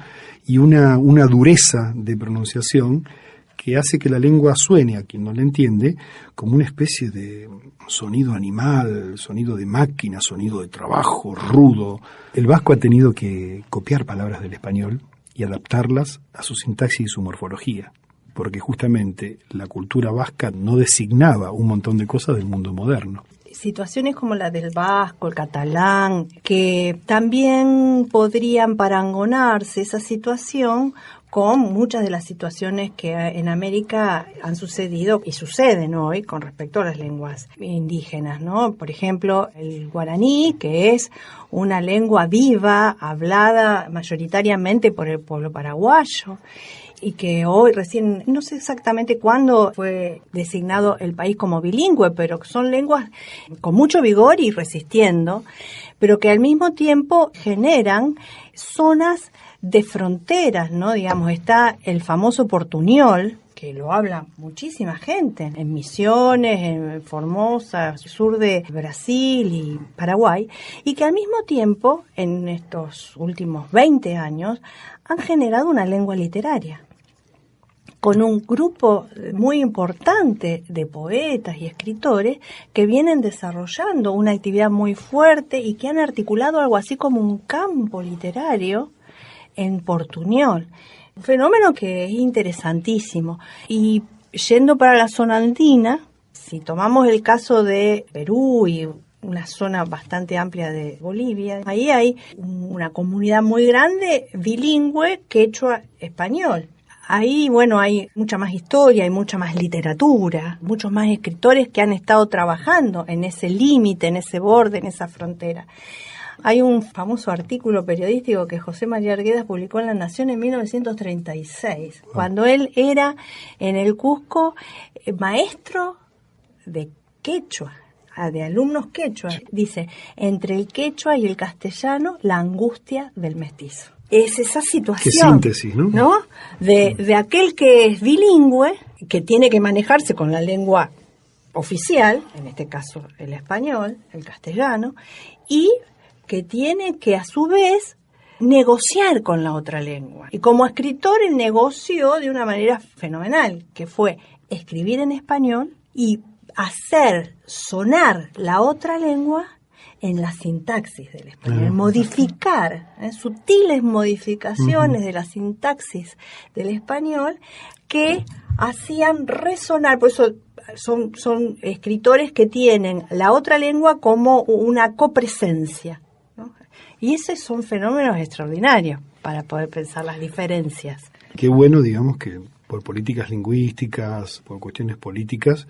Speaker 3: y una dureza de pronunciación que hace que la lengua suene, a quien no la entiende, como una especie de sonido animal, sonido de máquina, sonido de trabajo, rudo. El vasco ha tenido que copiar palabras del español y adaptarlas a su sintaxis y su morfología, porque justamente la cultura vasca no designaba un montón de cosas del mundo moderno.
Speaker 2: Situaciones como la del vasco, el catalán, que también podrían parangonarse esa situación con muchas de las situaciones que en América han sucedido y suceden hoy con respecto a las lenguas indígenas, ¿no? Por ejemplo, el guaraní, que es una lengua viva, hablada mayoritariamente por el pueblo paraguayo, y que hoy recién, no sé exactamente cuándo fue designado el país como bilingüe, pero son lenguas con mucho vigor y resistiendo, pero que al mismo tiempo generan zonas de fronteras, ¿no? Digamos, está el famoso portuñol, que lo habla muchísima gente, en Misiones, en Formosa, sur de Brasil y Paraguay, y que al mismo tiempo, en estos últimos 20 años, han generado una lengua literaria, con un grupo muy importante de poetas y escritores que vienen desarrollando una actividad muy fuerte y que han articulado algo así como un campo literario en portuñol. Un fenómeno que es interesantísimo. Y yendo para la zona andina, si tomamos el caso de Perú y una zona bastante amplia de Bolivia, ahí hay una comunidad muy grande bilingüe quechua-español. Ahí, bueno, hay mucha más historia, hay mucha más literatura, muchos más escritores que han estado trabajando en ese límite, en ese borde, en esa frontera. Hay un famoso artículo periodístico que José María Arguedas publicó en La Nación en 1936, cuando él era en el Cusco maestro de quechua, de alumnos quechua. Dice, entre el quechua y el castellano, la angustia del mestizo. Es esa situación.
Speaker 3: Qué síntesis, ¿no?
Speaker 2: De aquel que es bilingüe, que tiene que manejarse con la lengua oficial, en este caso el español, el castellano, y que tiene que a su vez negociar con la otra lengua. Y como escritor él negoció de una manera fenomenal, que fue escribir en español y hacer sonar la otra lengua en la sintaxis del español, modificar, sutiles modificaciones de la sintaxis del español que hacían resonar, por eso son escritores que tienen la otra lengua como una copresencia, ¿no? Y esos son fenómenos extraordinarios para poder pensar las diferencias.
Speaker 3: Qué bueno, digamos, que por políticas lingüísticas, por cuestiones políticas,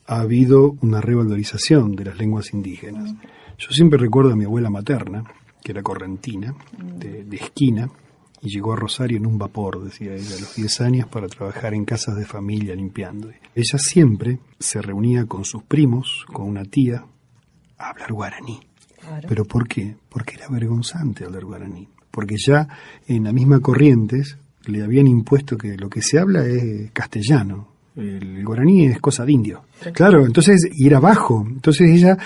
Speaker 3: ha habido una revalorización de las lenguas indígenas. Yo siempre recuerdo a mi abuela materna, que era correntina, de esquina, y llegó a Rosario en un vapor, decía ella, a los 10 años para trabajar en casas de familia limpiando. Ella siempre se reunía con sus primos, con una tía, a hablar guaraní. Claro. ¿Pero por qué? Porque era vergonzante hablar guaraní. Porque ya en la misma Corrientes le habían impuesto que lo que se habla es castellano. El guaraní es cosa de indio. Claro, entonces, y era bajo. Entonces ella,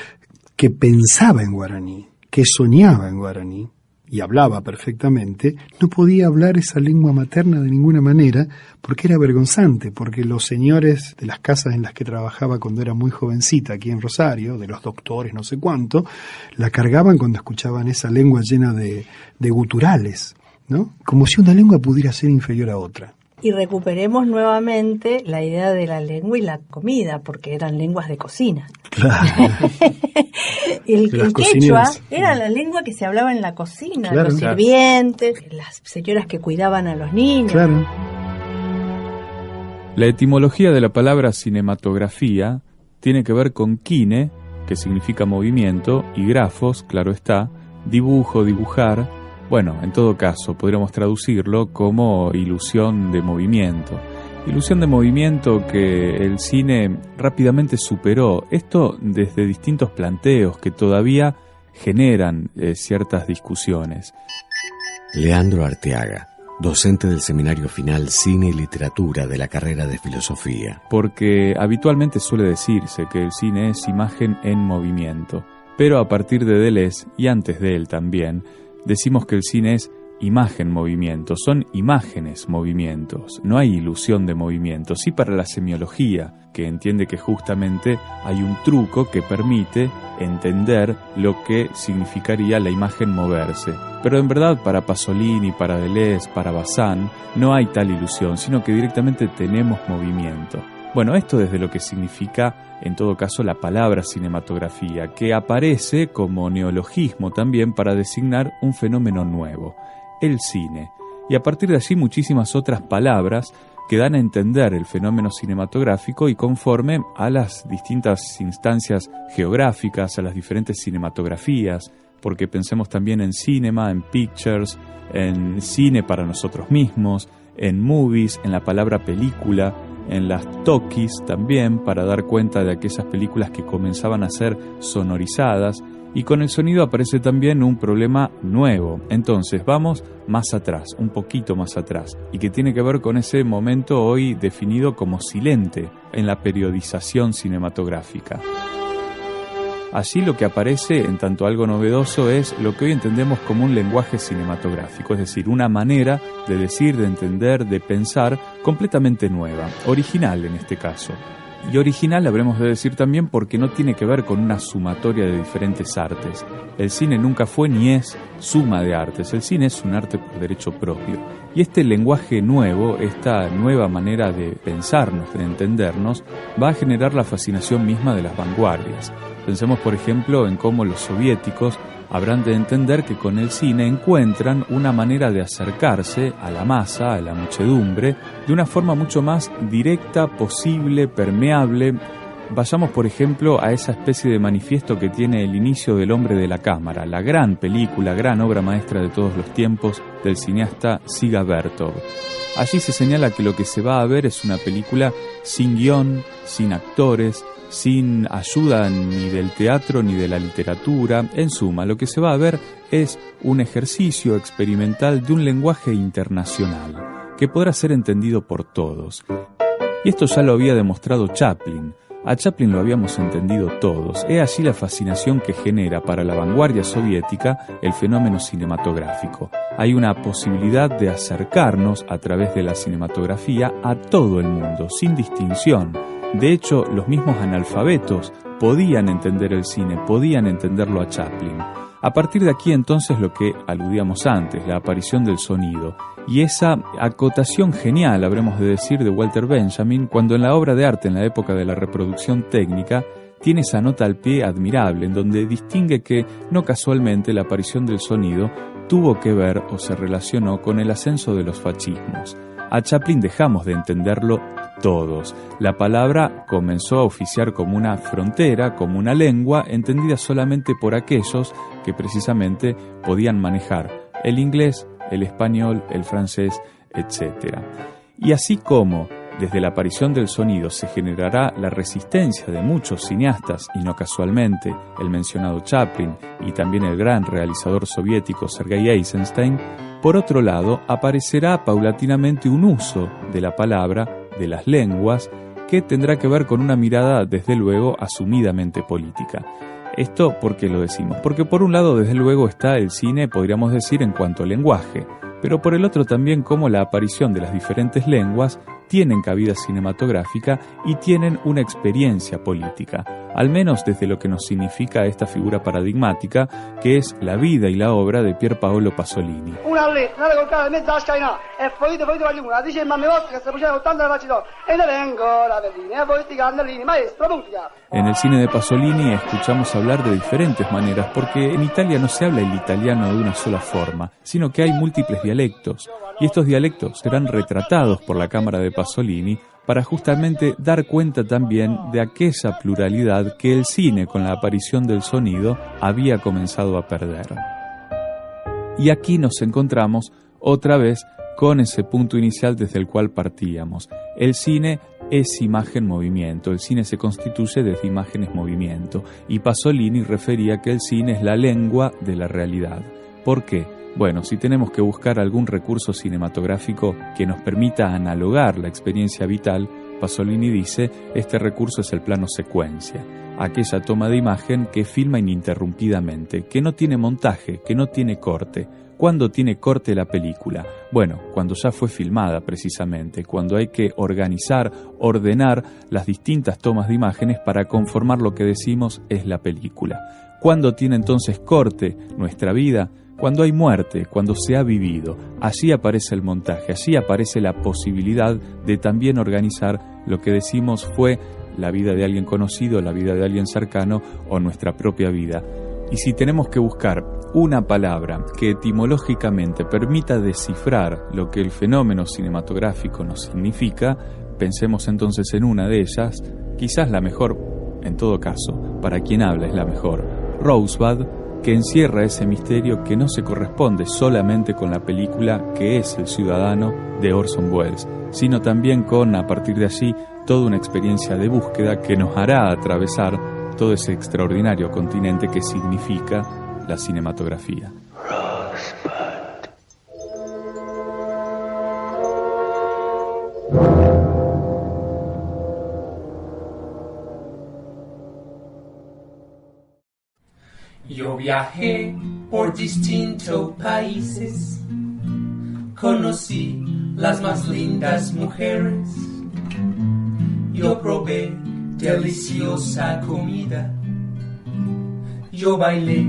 Speaker 3: que pensaba en guaraní, que soñaba en guaraní, y hablaba perfectamente, no podía hablar esa lengua materna de ninguna manera, porque era vergonzante, porque los señores de las casas en las que trabajaba cuando era muy jovencita, aquí en Rosario, de los doctores no sé cuánto, la cargaban cuando escuchaban esa lengua llena de guturales, ¿no? Como si una lengua pudiera ser inferior a otra.
Speaker 2: Y recuperemos nuevamente la idea de la lengua y la comida, porque eran lenguas de cocina.
Speaker 3: Claro.
Speaker 2: el quechua era la lengua que se hablaba en la cocina, claro, los sirvientes, las señoras que cuidaban a los niños.
Speaker 3: Claro.
Speaker 9: La etimología de la palabra cinematografía tiene que ver con kine, que significa movimiento, y grafos, claro está, dibujo, dibujar. Bueno, en todo caso, podríamos traducirlo como ilusión de movimiento. Ilusión de movimiento que el cine rápidamente superó. Esto desde distintos planteos que todavía generan ciertas discusiones.
Speaker 1: Leandro Arteaga, docente del Seminario Final Cine y Literatura de la carrera de Filosofía.
Speaker 9: Porque habitualmente suele decirse que el cine es imagen en movimiento. Pero a partir de Deleuze, y antes de él también, decimos que el cine es imagen-movimiento, son imágenes-movimientos, no hay ilusión de movimiento. Sí para la semiología, que entiende que justamente hay un truco que permite entender lo que significaría la imagen moverse. Pero en verdad para Pasolini, para Deleuze, para Bazin, no hay tal ilusión, sino que directamente tenemos movimiento. Bueno, esto desde lo que significa, en todo caso, la palabra cinematografía, que aparece como neologismo también para designar un fenómeno nuevo, el cine. y a partir de allí muchísimas otras palabras que dan a entender el fenómeno cinematográfico y conforme a las distintas instancias geográficas, a las diferentes cinematografías, porque pensemos también en cinema, en pictures, en cine para nosotros mismos, en movies, en la palabra película, en las talkies también, para dar cuenta de aquellas películas que comenzaban a ser sonorizadas, y con el sonido aparece también un problema nuevo. Entonces vamos más atrás, un poquito más atrás, y que tiene que ver con ese momento hoy definido como silente en la periodización cinematográfica. Allí lo que aparece en tanto algo novedoso es lo que hoy entendemos como un lenguaje cinematográfico, es decir, una manera de decir, de entender, de pensar completamente nueva, original en este caso. Y original habremos de decir también porque no tiene que ver con una sumatoria de diferentes artes. El cine nunca fue ni es suma de artes, el cine es un arte por derecho propio. Y este lenguaje nuevo, esta nueva manera de pensarnos, de entendernos, va a generar la fascinación misma de las vanguardias. Pensemos, por ejemplo, en cómo los soviéticos habrán de entender que con el cine encuentran una manera de acercarse a la masa, a la muchedumbre, de una forma mucho más directa, posible, permeable. Vayamos, por ejemplo, a esa especie de manifiesto que tiene El inicio del hombre de la cámara, la gran película, gran obra maestra de todos los tiempos del cineasta Dziga Vertov. Allí se señala que lo que se va a ver es una película sin guión, sin actores, sin ayuda ni del teatro ni de la literatura. En suma, lo que se va a ver es un ejercicio experimental de un lenguaje internacional que podrá ser entendido por todos. Y esto ya lo había demostrado Chaplin. A Chaplin lo habíamos entendido todos. He allí la fascinación que genera para la vanguardia soviética el fenómeno cinematográfico. Hay una posibilidad de acercarnos a través de la cinematografía a todo el mundo, sin distinción. De hecho, los mismos analfabetos podían entender el cine, podían entenderlo a Chaplin. A partir de aquí entonces lo que aludíamos antes, la aparición del sonido, y esa acotación genial, habremos de decir, de Walter Benjamin, cuando en la obra de arte, en la época de la reproducción técnica, tiene esa nota al pie admirable, en donde distingue que, no casualmente, la aparición del sonido tuvo que ver o se relacionó con el ascenso de los fascismos. A Chaplin dejamos de entenderlo todos. La palabra comenzó a oficiar como una frontera, como una lengua, entendida solamente por aquellos que precisamente podían manejar el inglés, el español, el francés, etc. Y así como desde la aparición del sonido se generará la resistencia de muchos cineastas, y no casualmente el mencionado Chaplin y también el gran realizador soviético Sergei Eisenstein, por otro lado aparecerá paulatinamente un uso de la palabra, de las lenguas, que tendrá que ver con una mirada desde luego asumidamente política. Esto, ¿por qué lo decimos? Porque por un lado desde luego está el cine, podríamos decir, en cuanto a lenguaje, pero por el otro también como la aparición de las diferentes lenguas tienen cabida cinematográfica y tienen una experiencia política, al menos desde lo que nos significa esta figura paradigmática que es la vida y la obra de Pier Paolo Pasolini. En el cine de Pasolini escuchamos hablar de diferentes maneras, porque en Italia no se habla el italiano de una sola forma, sino que hay múltiples dialectos, y estos dialectos serán retratados por la cámara de Pasolini para justamente dar cuenta también de aquella pluralidad que el cine, con la aparición del sonido, había comenzado a perder. Y aquí nos encontramos otra vez con ese punto inicial desde el cual partíamos. El cine es imagen-movimiento, el cine se constituye desde imágenes-movimiento, y Pasolini refería que el cine es la lengua de la realidad. ¿Por qué? Bueno, si tenemos que buscar algún recurso cinematográfico que nos permita analogar la experiencia vital, Pasolini dice, este recurso es el plano secuencia, aquella toma de imagen que filma ininterrumpidamente, que no tiene montaje, que no tiene corte. ¿Cuándo tiene corte la película? Bueno, cuando ya fue filmada precisamente, cuando hay que organizar, ordenar las distintas tomas de imágenes para conformar lo que decimos es la película. ¿Cuándo tiene entonces corte nuestra vida? Cuando hay muerte, cuando se ha vivido. Allí aparece el montaje, allí aparece la posibilidad de también organizar lo que decimos fue la vida de alguien conocido, la vida de alguien cercano o nuestra propia vida. Y si tenemos que buscar una palabra que etimológicamente permita descifrar lo que el fenómeno cinematográfico nos significa, pensemos entonces en una de ellas, quizás la mejor, en todo caso, para quien habla es la mejor, Rosebud, que encierra ese misterio que no se corresponde solamente con la película que es El Ciudadano de Orson Welles, sino también con, a partir de allí, toda una experiencia de búsqueda que nos hará atravesar todo ese extraordinario continente que significa la cinematografía.
Speaker 10: Yo viajé por distintos países, conocí las más lindas mujeres, yo probé deliciosa comida, yo bailé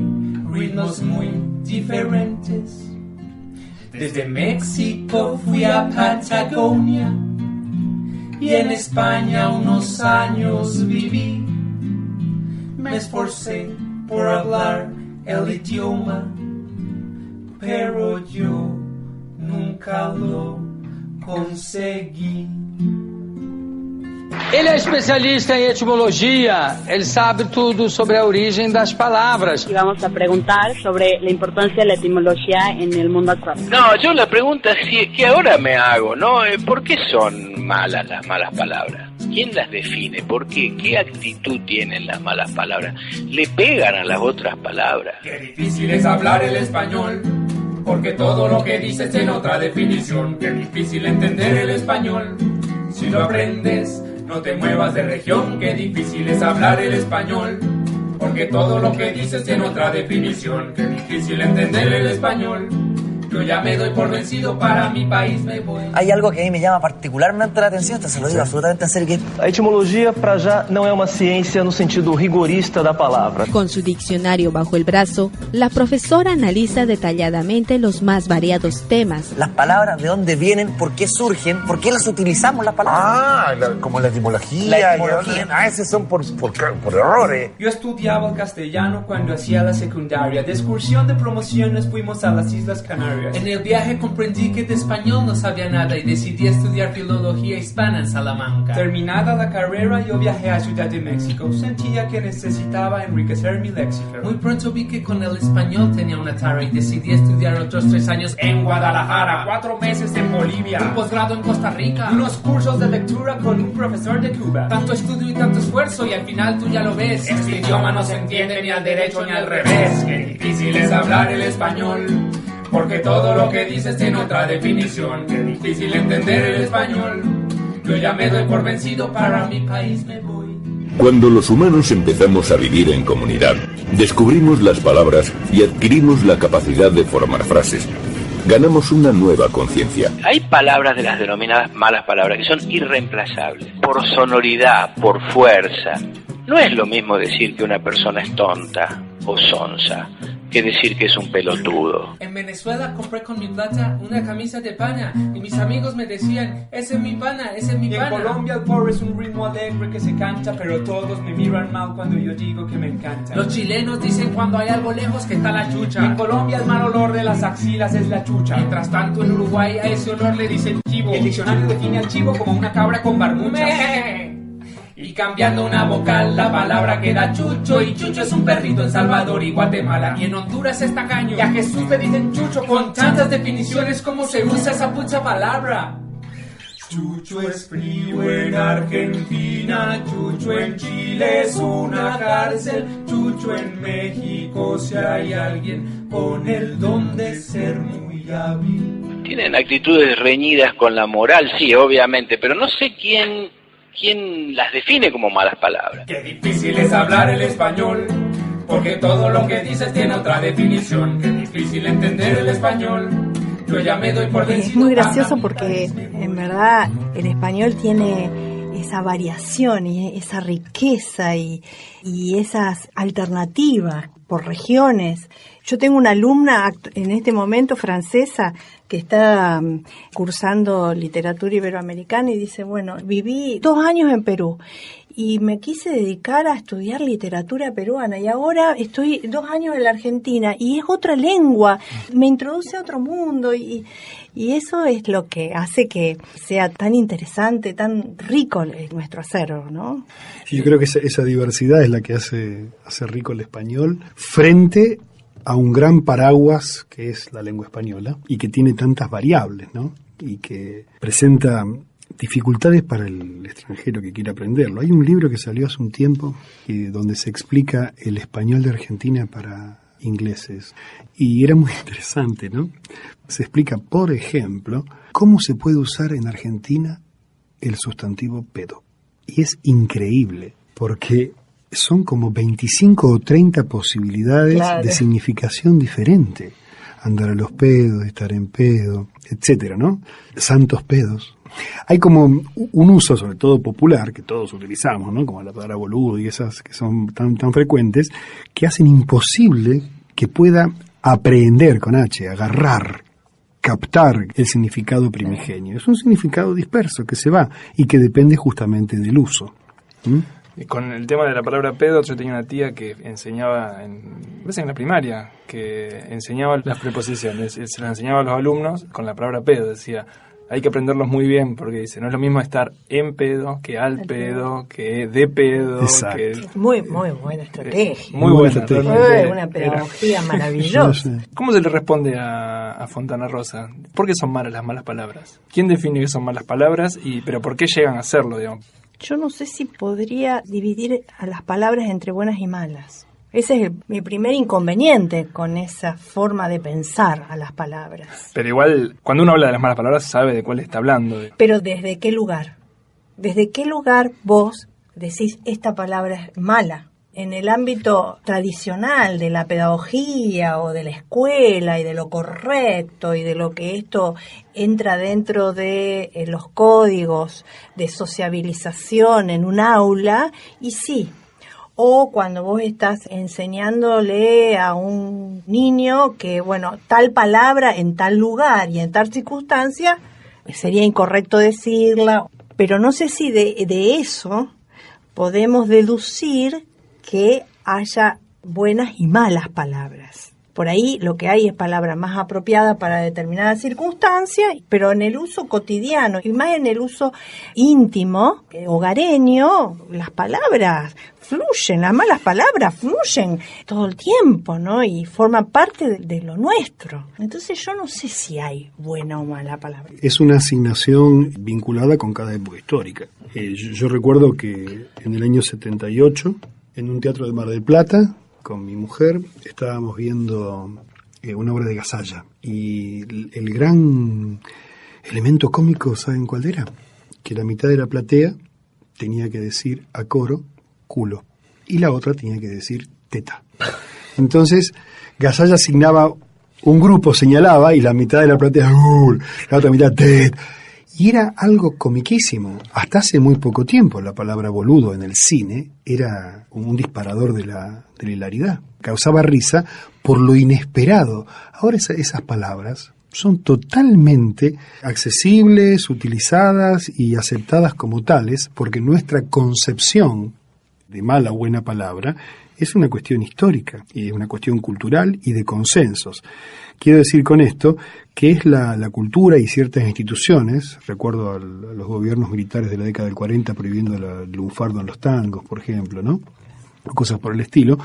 Speaker 10: ritmos muy diferentes. Desde México fui a Patagonia y en España unos años viví. Me esforcé por hablar el idioma, pero yo nunca lo conseguí.
Speaker 11: Ele é especialista em etimologia, ele sabe tudo sobre a origem das palavras.
Speaker 12: Y vamos a preguntar sobre la importancia de la etimología en el mundo actual.
Speaker 13: No, yo la pregunta es que ahora me hago, ¿no? ¿Por qué son malas las malas palabras? ¿Quién las define? ¿Por qué? ¿Qué actitud tienen las malas palabras? ¿Le pegan a las otras palabras?
Speaker 10: Qué difícil es hablar el español, porque todo lo que dices tiene otra definición. Qué difícil entender el español. Si lo aprendes, no te muevas de región. Qué difícil es hablar el español, porque todo lo que dices tiene otra definición. Qué difícil entender el español. Yo ya me doy por vencido, para mi país me voy.
Speaker 14: Hay algo que a mí me llama particularmente la atención, esto se lo digo absolutamente en serio, que
Speaker 15: a etimologia, para já, não é uma ciência no sentido rigorista da palavra.
Speaker 16: Con su diccionario bajo el brazo, la profesora analiza detalladamente los más variados temas.
Speaker 14: Las palabras, de dónde vienen, por qué surgen, por qué las utilizamos las palabras.
Speaker 17: Como la etimología.
Speaker 14: La etimología.
Speaker 17: A veces son por errores.
Speaker 10: Yo estudiaba el castellano cuando hacía la secundaria. De excursión de promociones fuimos a las Islas Canarias. En el viaje comprendí que de español no sabía nada y decidí estudiar filología hispana en Salamanca. Terminada la carrera, yo viajé a Ciudad de México. Sentía que necesitaba enriquecer mi léxico. Muy pronto vi que con el español tenía una tara y decidí estudiar otros 3 años en Guadalajara, 4 meses en Bolivia, un posgrado en Costa Rica, unos cursos de lectura con un profesor de Cuba. Tanto estudio y tanto esfuerzo y al final tú ya lo ves. Este idioma no se entiende ni al derecho ni al revés. Qué difícil es hablar el español, porque todo lo que dices tiene otra definición. Qué difícil entender el español. Yo ya me doy por vencido, para mi país me voy.
Speaker 18: Cuando los humanos empezamos a vivir en comunidad, descubrimos las palabras y adquirimos la capacidad de formar frases. Ganamos una nueva conciencia.
Speaker 13: Hay palabras de las denominadas malas palabras que son irreemplazables, por sonoridad, por fuerza. No es lo mismo decir que una persona es tonta o sonsa que decir que es un pelotudo.
Speaker 10: En Venezuela compré con mi plata una camisa de pana y mis amigos me decían, ese es mi pana, ese es mi pana. En Colombia el porro es un ritmo alegre que se canta, pero todos me miran mal cuando yo digo que me encanta. Los chilenos dicen cuando hay algo lejos que está la chucha. En Colombia el mal olor de las axilas es la chucha. Mientras tanto en Uruguay a ese olor le dicen chivo. El diccionario define al chivo como una cabra con barbuchas. Y cambiando una vocal, la palabra queda chucho. Y chucho es un perrito en Salvador y Guatemala. Y en Honduras es tacaño. Y a Jesús le dicen chucho. Con tantas definiciones como se usa esa pucha palabra. Chucho es frío en Argentina. Chucho en Chile es una cárcel. Chucho en México si hay alguien con el don de ser muy hábil.
Speaker 13: Tienen actitudes reñidas con la moral, sí, obviamente, pero no sé quién las define como malas palabras.
Speaker 10: Qué difícil es hablar el español, porque todo lo que dices tiene otra definición. Qué difícil entender el español. Yo ya me doy por vencido.
Speaker 2: Es muy gracioso porque en verdad el español tiene esa variación y esa riqueza y esas alternativas por regiones. Yo tengo una alumna en este momento francesa que está cursando literatura iberoamericana y dice, bueno, viví 2 años en Perú y me quise dedicar a estudiar literatura peruana y ahora estoy 2 años en la Argentina y es otra lengua, me introduce a otro mundo y eso es lo que hace que sea tan interesante, tan rico nuestro acervo, ¿no?
Speaker 3: Sí, yo creo que esa diversidad es la que hace rico el español frente a un gran paraguas que es la lengua española y que tiene tantas variables, ¿no? Y que presenta dificultades para el extranjero que quiera aprenderlo. Hay un libro que salió hace un tiempo donde se explica el español de Argentina para ingleses y era muy interesante, ¿no? Se explica, por ejemplo, cómo se puede usar en Argentina el sustantivo pedo. Y es increíble porque son como 25 o 30 posibilidades de significación diferente. Andar a los pedos, estar en pedo, etcétera, ¿no? Santos pedos. Hay como un uso, sobre todo popular, que todos utilizamos, ¿no? Como la palabra boludo y esas que son tan frecuentes, que hacen imposible que pueda aprehender con H, agarrar, captar el significado primigenio. Es un significado disperso que se va y que depende justamente del uso.
Speaker 5: Y con el tema de la palabra pedo, yo tenía una tía que enseñaba, en la primaria, que enseñaba las preposiciones, se las enseñaba a los alumnos con la palabra pedo, decía, hay que aprenderlos muy bien, porque dice, no es lo mismo estar en pedo, que al pedo, que de pedo. Que,
Speaker 2: muy buena estrategia.
Speaker 5: Muy buena estrategia.
Speaker 2: Una pedagogía maravillosa.
Speaker 5: ¿Cómo se le responde a Fontana Rosa? ¿Por qué son malas las malas palabras? ¿Quién define que son malas palabras? Pero ¿por qué llegan a hacerlo, digamos?
Speaker 2: Yo no sé si podría dividir a las palabras entre buenas y malas. Ese es mi primer inconveniente con esa forma de pensar a las palabras.
Speaker 5: Pero igual, cuando uno habla de las malas palabras, sabe de cuál está hablando.
Speaker 2: Pero ¿desde qué lugar? ¿Desde qué lugar vos decís esta palabra es mala? En el ámbito tradicional de la pedagogía o de la escuela y de lo correcto y de lo que esto entra dentro de los códigos de sociabilización en un aula, y sí. O cuando vos estás enseñándole a un niño que, bueno, tal palabra en tal lugar y en tal circunstancia, sería incorrecto decirla. Pero no sé si de eso podemos deducir que haya buenas y malas palabras. Por ahí lo que hay es palabra más apropiada para determinadas circunstancias, pero en el uso cotidiano y más en el uso íntimo, hogareño, las palabras fluyen, las malas palabras fluyen todo el tiempo, ¿no? Y forman parte de lo nuestro. Entonces yo no sé si hay buena o mala palabra.
Speaker 3: Es una asignación vinculada con cada época histórica. Yo recuerdo que en el año 78, en un teatro de Mar del Plata, con mi mujer, estábamos viendo una obra de Gasalla. Y el gran elemento cómico, ¿saben cuál era? Que la mitad de la platea tenía que decir a coro, culo. Y la otra tenía que decir teta. Entonces, Gasalla asignaba un grupo, señalaba, y la mitad de la platea, la otra mitad, teta. Y era algo comiquísimo. Hasta hace muy poco tiempo la palabra boludo en el cine era un disparador de la hilaridad. Causaba risa por lo inesperado. Ahora esas palabras son totalmente accesibles, utilizadas y aceptadas como tales, porque nuestra concepción de mala o buena palabra es una cuestión histórica, y es una cuestión cultural y de consensos. Quiero decir con esto que es la cultura y ciertas instituciones, recuerdo a los gobiernos militares de la década del 40 prohibiendo el lunfardo en los tangos, por ejemplo, ¿no? Cosas por el estilo,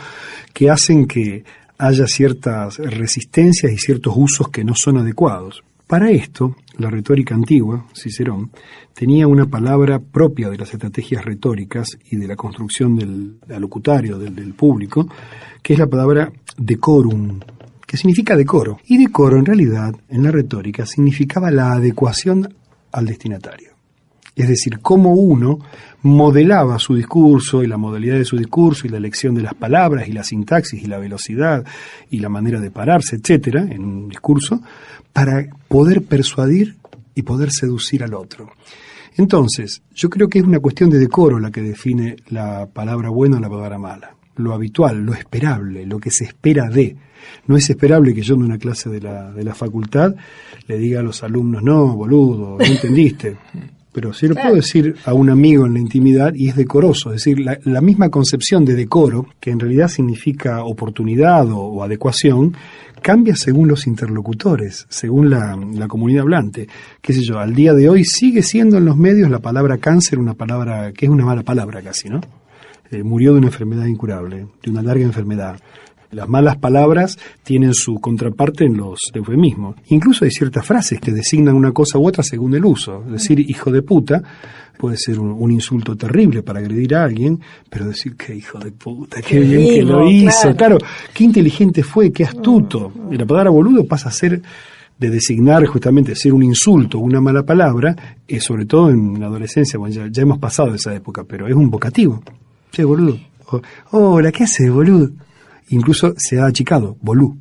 Speaker 3: que hacen que haya ciertas resistencias y ciertos usos que no son adecuados. Para esto, la retórica antigua, Cicerón, tenía una palabra propia de las estrategias retóricas y de la construcción del alocutario, del público, que es la palabra decorum, que significa decoro. Y decoro, en realidad, en la retórica, significaba la adecuación al destinatario. Es decir, cómo uno modelaba su discurso y la modalidad de su discurso y la elección de las palabras y la sintaxis y la velocidad y la manera de pararse, etcétera, en un discurso, para poder persuadir y poder seducir al otro. Entonces, yo creo que es una cuestión de decoro la que define la palabra buena o la palabra mala. Lo habitual, lo esperable, lo que se espera de. No es esperable que yo en una clase de la facultad le diga a los alumnos, no, boludo, no entendiste. Pero sí lo puedo decir a un amigo en la intimidad y es decoroso. Es decir, la misma concepción de decoro, que en realidad significa oportunidad o adecuación, cambia según los interlocutores, según la comunidad hablante. Qué sé yo, al día de hoy sigue siendo en los medios la palabra cáncer una palabra que es una mala palabra casi, ¿no? Murió de una enfermedad incurable, de una larga enfermedad. Las malas palabras tienen su contraparte en los eufemismos. Incluso hay ciertas frases que designan una cosa u otra según el uso. Decir hijo de puta puede ser un insulto terrible para agredir a alguien, pero decir que hijo de puta, qué bien que lo hizo. Claro, qué inteligente fue, qué astuto. Y la palabra boludo pasa a ser de designar justamente ser un insulto, una mala palabra, sobre todo en la adolescencia, bueno, ya hemos pasado de esa época, pero es un vocativo. Che, boludo. Hola, ¿qué haces, boludo? Incluso se ha achicado, bolú.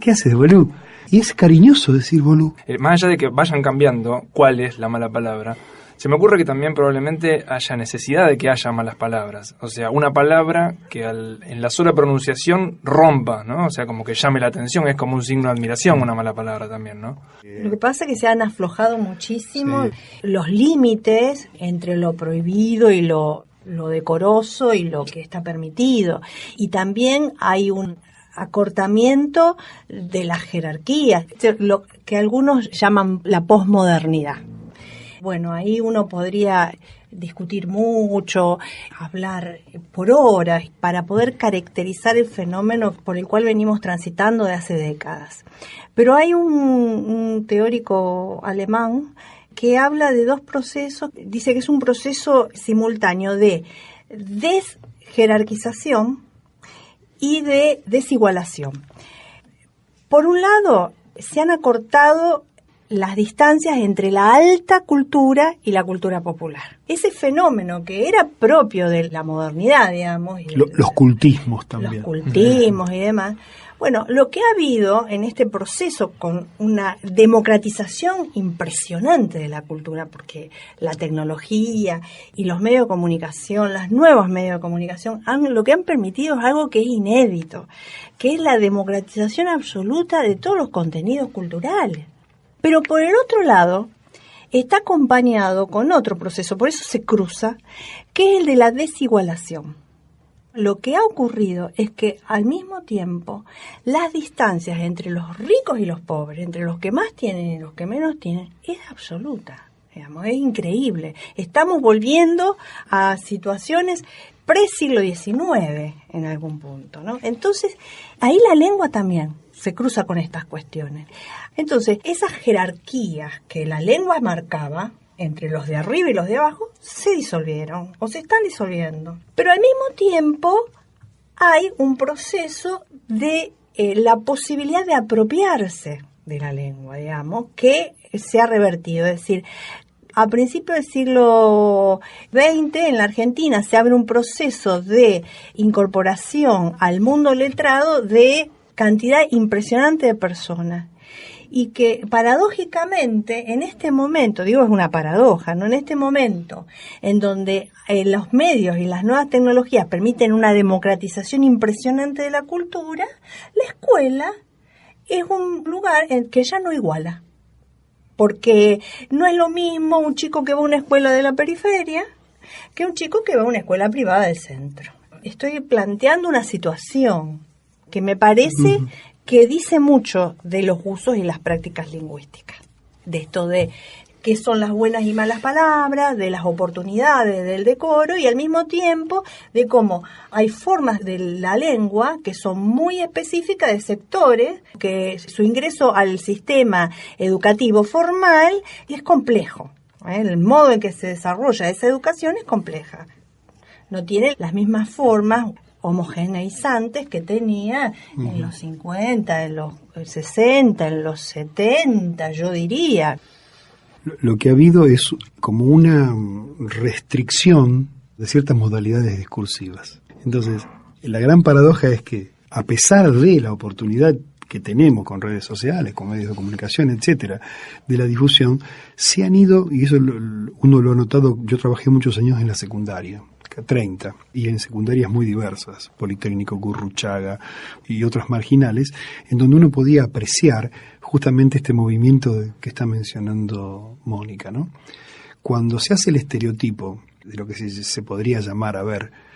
Speaker 3: ¿Qué haces, bolú? Y es cariñoso decir bolú.
Speaker 5: Más allá de que vayan cambiando cuál es la mala palabra, se me ocurre que también probablemente haya necesidad de que haya malas palabras. O sea, una palabra que en la sola pronunciación rompa, ¿no? O sea, como que llame la atención, es como un signo de admiración una mala palabra también, ¿no?
Speaker 2: Lo que pasa es que se han aflojado muchísimo los límites entre lo prohibido y lo decoroso y lo que está permitido. Y también hay un acortamiento de las jerarquías, lo que algunos llaman la posmodernidad. Bueno, ahí uno podría discutir mucho, hablar por horas para poder caracterizar el fenómeno por el cual venimos transitando de hace décadas. Pero hay un teórico alemán que habla de dos procesos, dice que es un proceso simultáneo de desjerarquización y de desigualación. Por un lado, se han acortado las distancias entre la alta cultura y la cultura popular. Ese fenómeno que era propio de la modernidad, digamos. Y
Speaker 3: los cultismos también.
Speaker 2: Los cultismos y demás. Bueno, lo que ha habido en este proceso con una democratización impresionante de la cultura, porque la tecnología y los medios de comunicación, los nuevos medios de comunicación, lo que han permitido es algo que es inédito, que es la democratización absoluta de todos los contenidos culturales. Pero por el otro lado, está acompañado con otro proceso, por eso se cruza, que es el de la desigualación. Lo que ha ocurrido es que al mismo tiempo las distancias entre los ricos y los pobres, entre los que más tienen y los que menos tienen, es absoluta. Digamos, es increíble. Estamos volviendo a situaciones pre-siglo XIX en algún punto, ¿no? Entonces, ahí la lengua también se cruza con estas cuestiones. Entonces, esas jerarquías que la lengua marcaba entre los de arriba y los de abajo se disolvieron o se están disolviendo. Pero al mismo tiempo hay un proceso de la posibilidad de apropiarse de la lengua, digamos, que se ha revertido. Es decir, a principios del siglo XX en la Argentina se abre un proceso de incorporación al mundo letrado de cantidad impresionante de personas. Y que paradójicamente en este momento, digo es una paradoja, ¿no? En este momento en donde los medios y las nuevas tecnologías permiten una democratización impresionante de la cultura, la escuela es un lugar en que ya no iguala. Porque no es lo mismo un chico que va a una escuela de la periferia que un chico que va a una escuela privada del centro. Estoy planteando una situación que me parece que dice mucho de los usos y las prácticas lingüísticas, de esto de qué son las buenas y malas palabras, de las oportunidades del decoro y al mismo tiempo de cómo hay formas de la lengua que son muy específicas de sectores, que su ingreso al sistema educativo formal es complejo. El modo en que se desarrolla esa educación es compleja. No tiene las mismas formas homogeneizantes que tenía en los 50, en los 60, en los 70, yo diría.
Speaker 3: Lo que ha habido es como una restricción de ciertas modalidades discursivas. Entonces, la gran paradoja es que, a pesar de la oportunidad que tenemos con redes sociales, con medios de comunicación, etcétera, de la difusión, se han ido, y eso uno lo ha notado, yo trabajé muchos años en la secundaria, básica, 30, y en secundarias muy diversas, Politécnico, Gurruchaga y otras marginales, en donde uno podía apreciar justamente este movimiento que está mencionando Mónica, ¿no? Cuando se hace el estereotipo de lo que se podría llamar,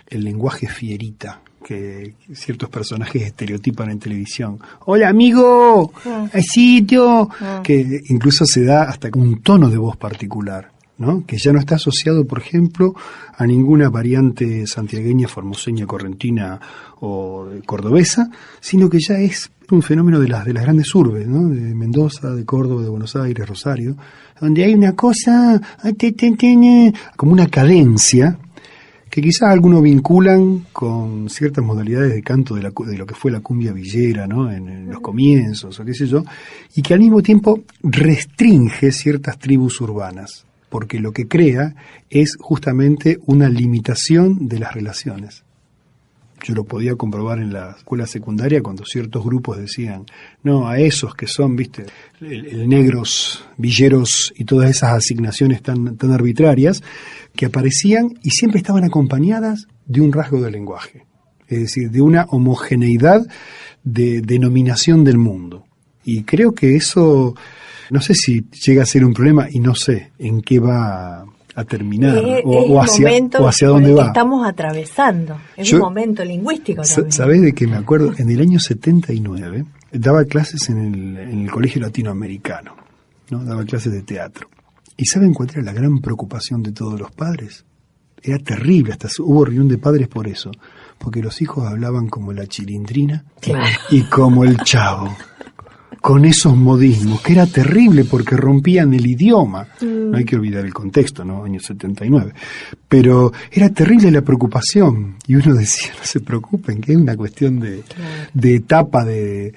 Speaker 3: el lenguaje fierita, que ciertos personajes estereotipan en televisión. ¡Hola, amigo! ¡Hay sitio! Que incluso se da hasta un tono de voz particular, ¿no? Que ya no está asociado, por ejemplo, a ninguna variante santiagueña, formoseña, correntina o cordobesa, sino que ya es un fenómeno de las grandes urbes, ¿no? De Mendoza, de Córdoba, de Buenos Aires, Rosario, donde hay una cosa, como una cadencia, que quizás algunos vinculan con ciertas modalidades de canto de lo que fue la cumbia villera, ¿no? En los comienzos, o qué sé yo, y que al mismo tiempo restringe ciertas tribus urbanas, porque lo que crea es justamente una limitación de las relaciones. Yo lo podía comprobar en la escuela secundaria cuando ciertos grupos decían, no, a esos que son, viste, el negros, villeros y todas esas asignaciones tan arbitrarias, que aparecían y siempre estaban acompañadas de un rasgo del lenguaje, es decir, de una homogeneidad de denominación del mundo. Y creo que eso, no sé si llega a ser un problema y no sé en qué va a terminar o hacia dónde va.
Speaker 2: Estamos atravesando, es un momento lingüístico también.
Speaker 3: ¿Sabés de qué me acuerdo? En el año 79 daba clases en el colegio latinoamericano, ¿no? Daba clases de teatro. ¿Y saben cuál era la gran preocupación de todos los padres? Era terrible, hasta hubo reunión de padres por eso, porque los hijos hablaban como la Chilindrina y como el Chavo, con esos modismos, que era terrible porque rompían el idioma. No hay que olvidar el contexto, ¿no? Año 79. Pero era terrible la preocupación. Y uno decía, no se preocupen, que es una cuestión de etapa de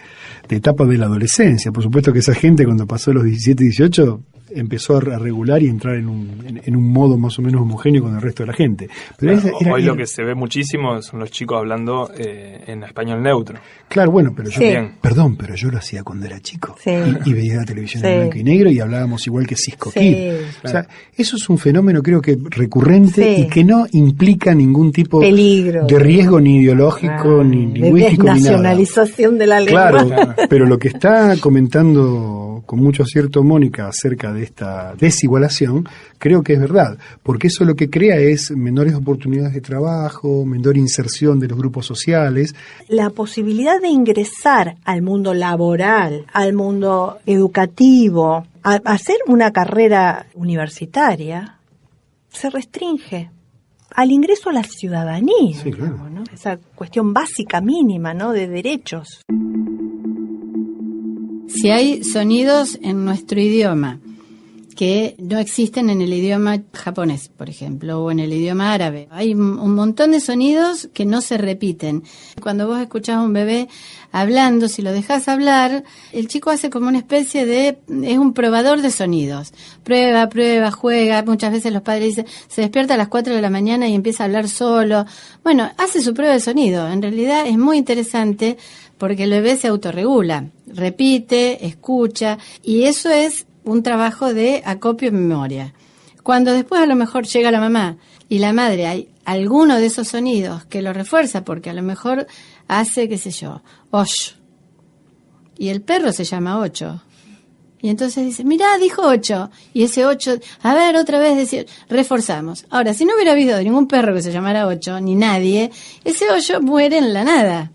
Speaker 3: la adolescencia. Por supuesto que esa gente cuando pasó los 17 y 18 empezó a regular y entrar en un modo más o menos homogéneo con el resto de la gente. Pero
Speaker 5: hoy lo que se ve muchísimo son los chicos hablando en español neutro.
Speaker 3: Claro, bueno, pero pero yo lo hacía cuando era chico. Sí. Y veía la televisión en blanco y negro y hablábamos igual que Cisco Kid. O sea, eso es un fenómeno creo que recurrente y que no implica ningún tipo
Speaker 2: peligro
Speaker 3: de riesgo ni ideológico, ni lingüístico, ni nada.
Speaker 2: Nacionalización de la lengua.
Speaker 3: Claro, pero lo que está comentando con mucho acierto Mónica acerca de esta desigualación, creo que es verdad, porque eso lo que crea es menores oportunidades de trabajo, menor inserción de los grupos sociales.
Speaker 2: La posibilidad de ingresar al mundo laboral, al mundo educativo, a hacer una carrera universitaria, se restringe al ingreso a la ciudadanía,
Speaker 3: sí, claro.
Speaker 2: ¿no? Esa cuestión básica mínima, ¿no? De derechos.
Speaker 4: Si hay sonidos en nuestro idioma que no existen en el idioma japonés, por ejemplo, o en el idioma árabe. Hay un montón de sonidos que no se repiten. Cuando vos escuchás a un bebé hablando, si lo dejás hablar, el chico hace como una especie es un probador de sonidos. Prueba, juega. Muchas veces los padres dicen, se despierta a las 4 de la mañana y empieza a hablar solo. Bueno, hace su prueba de sonido. En realidad es muy interesante porque el bebé se autorregula, repite, escucha, y eso es un trabajo de acopio en memoria. Cuando después a lo mejor llega la mamá y la madre hay alguno de esos sonidos que lo refuerza porque a lo mejor hace, qué sé yo, osh. Y el perro se llama 8. Y entonces dice, mirá, dijo 8. Y ese 8, a ver, otra vez decir, reforzamos. Ahora, si no hubiera habido ningún perro que se llamara 8, ni nadie, ese 8 muere en la nada.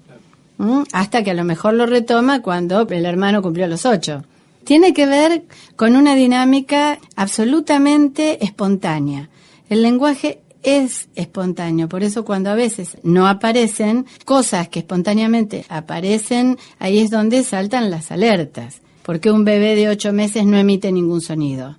Speaker 4: Hasta que a lo mejor lo retoma cuando el hermano cumplió los 8. Tiene que ver con una dinámica absolutamente espontánea. El lenguaje es espontáneo, por eso cuando a veces no aparecen cosas que espontáneamente aparecen, ahí es donde saltan las alertas. ¿Por qué un bebé de 8 meses no emite ningún sonido?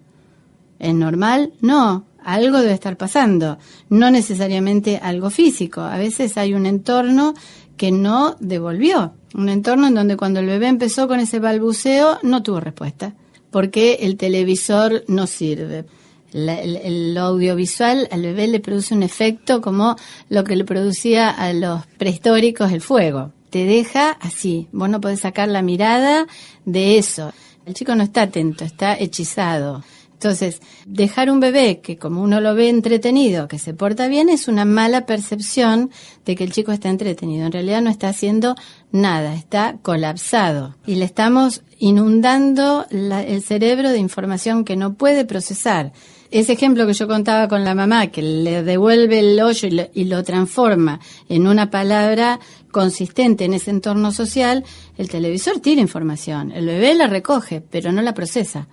Speaker 4: ¿Es normal? No, algo debe estar pasando, no necesariamente algo físico. A veces hay un entorno que no devolvió. Un entorno en donde cuando el bebé empezó con ese balbuceo no tuvo respuesta, porque el televisor no sirve. El audiovisual al bebé le produce un efecto como lo que le producía a los prehistóricos el fuego. Te deja así, vos no podés sacar la mirada de eso. El chico no está atento, está hechizado. Entonces, dejar un bebé que como uno lo ve entretenido, que se porta bien, es una mala percepción de que el chico está entretenido. En realidad no está haciendo nada, está colapsado. Y le estamos inundando el cerebro de información que no puede procesar. Ese ejemplo que yo contaba con la mamá, que le devuelve el hoyo y lo transforma en una palabra consistente en ese entorno social, el televisor tira información, el bebé la recoge, pero no la procesa.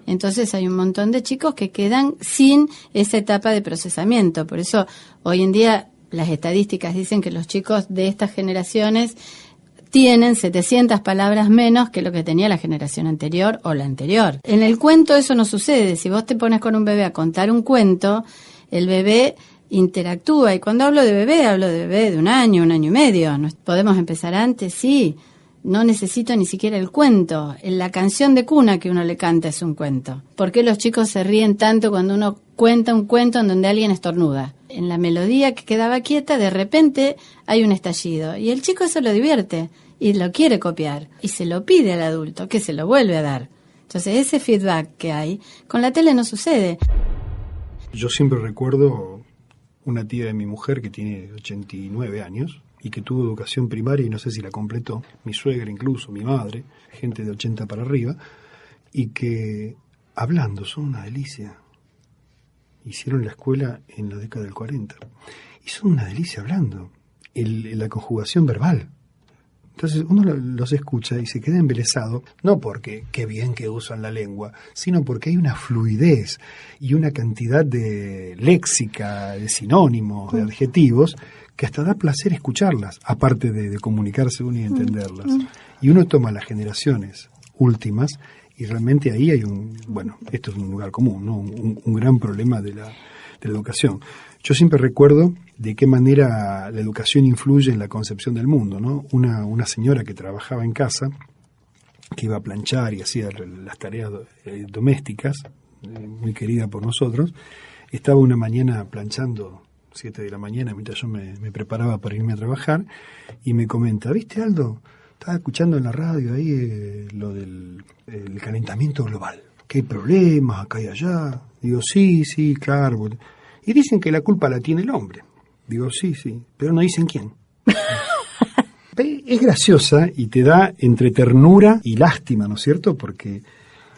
Speaker 4: Entonces hay un montón de chicos que quedan sin esa etapa de procesamiento. Por eso hoy en día las estadísticas dicen que los chicos de estas generaciones tienen 700 palabras menos que lo que tenía la generación anterior o la anterior. En el cuento eso no sucede. Si vos te pones con un bebé a contar un cuento, el bebé interactúa. Y cuando hablo de bebé de un año y medio. ¿Podemos empezar antes? Sí. No necesito ni siquiera el cuento. La canción de cuna que uno le canta es un cuento. ¿Por qué los chicos se ríen tanto cuando uno cuenta un cuento en donde alguien estornuda? En la melodía que quedaba quieta, de repente hay un estallido. Y el chico eso lo divierte y lo quiere copiar. Y se lo pide al adulto, que se lo vuelve a dar. Entonces ese feedback que hay, con la tele no sucede.
Speaker 3: Yo siempre recuerdo una tía de mi mujer que tiene 89 años, y que tuvo educación primaria y no sé si la completó, mi suegra incluso, mi madre, gente de 80 para arriba, y que hablando son una delicia. Hicieron la escuela en la década del 40 y son una delicia hablando, la conjugación verbal. Entonces uno los escucha y se queda embelesado, no porque qué bien que usan la lengua, sino porque hay una fluidez y una cantidad de léxica, de sinónimos, de adjetivos, que hasta da placer escucharlas, aparte de comunicarse uno y entenderlas. Y uno toma las generaciones últimas y realmente ahí hay esto es un lugar común, ¿no? Un gran problema de la educación. Yo siempre recuerdo de qué manera la educación influye en la concepción del mundo, ¿no? Una señora que trabajaba en casa, que iba a planchar y hacía las tareas domésticas, muy querida por nosotros, estaba una mañana planchando 7 de la mañana, mientras yo me preparaba para irme a trabajar, y me comenta, ¿viste, Aldo? Estaba escuchando en la radio ahí lo del el calentamiento global, que hay problemas acá y allá. Digo, sí, claro. Y dicen que la culpa la tiene el hombre. Digo, sí, pero no dicen quién. Es graciosa y te da entre ternura y lástima, ¿no es cierto? Porque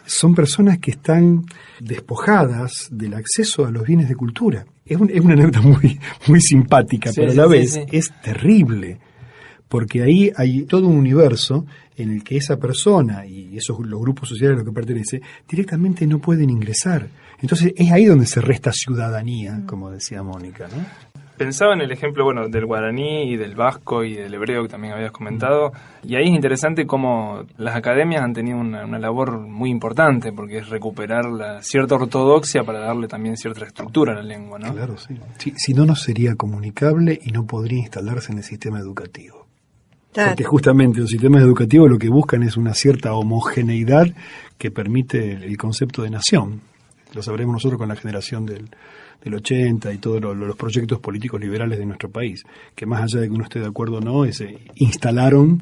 Speaker 3: son personas que están despojadas del acceso a los bienes de cultura. Es una anécdota muy simpática, pero a la vez es terrible, porque ahí hay todo un universo en el que esa persona y los grupos sociales a los que pertenece directamente no pueden ingresar. Entonces es ahí donde se resta ciudadanía, como decía Mónica, ¿no?
Speaker 5: Pensaba en el ejemplo del guaraní y del vasco y del hebreo que también habías comentado, y ahí es interesante cómo las academias han tenido una labor muy importante, porque es recuperar la cierta ortodoxia para darle también cierta estructura a la lengua, ¿no?
Speaker 3: Claro, sí. Si no sería comunicable y no podría instalarse en el sistema educativo. Claro. Porque justamente los sistemas educativos lo que buscan es una cierta homogeneidad que permite el concepto de nación. Lo sabremos nosotros con la generación del 80 y todos los proyectos políticos liberales de nuestro país, que más allá de que uno esté de acuerdo o no, instalaron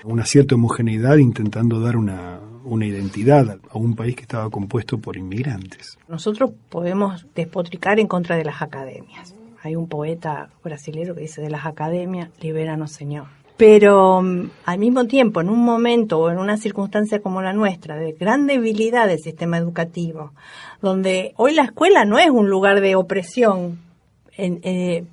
Speaker 3: una cierta homogeneidad intentando dar una identidad a un país que estaba compuesto por inmigrantes.
Speaker 2: Nosotros podemos despotricar en contra de las academias. Hay un poeta brasileño que dice, de las academias, libéranos, Señor. Pero al mismo tiempo, en un momento o en una circunstancia como la nuestra, de gran debilidad del sistema educativo, donde hoy la escuela no es un lugar de opresión,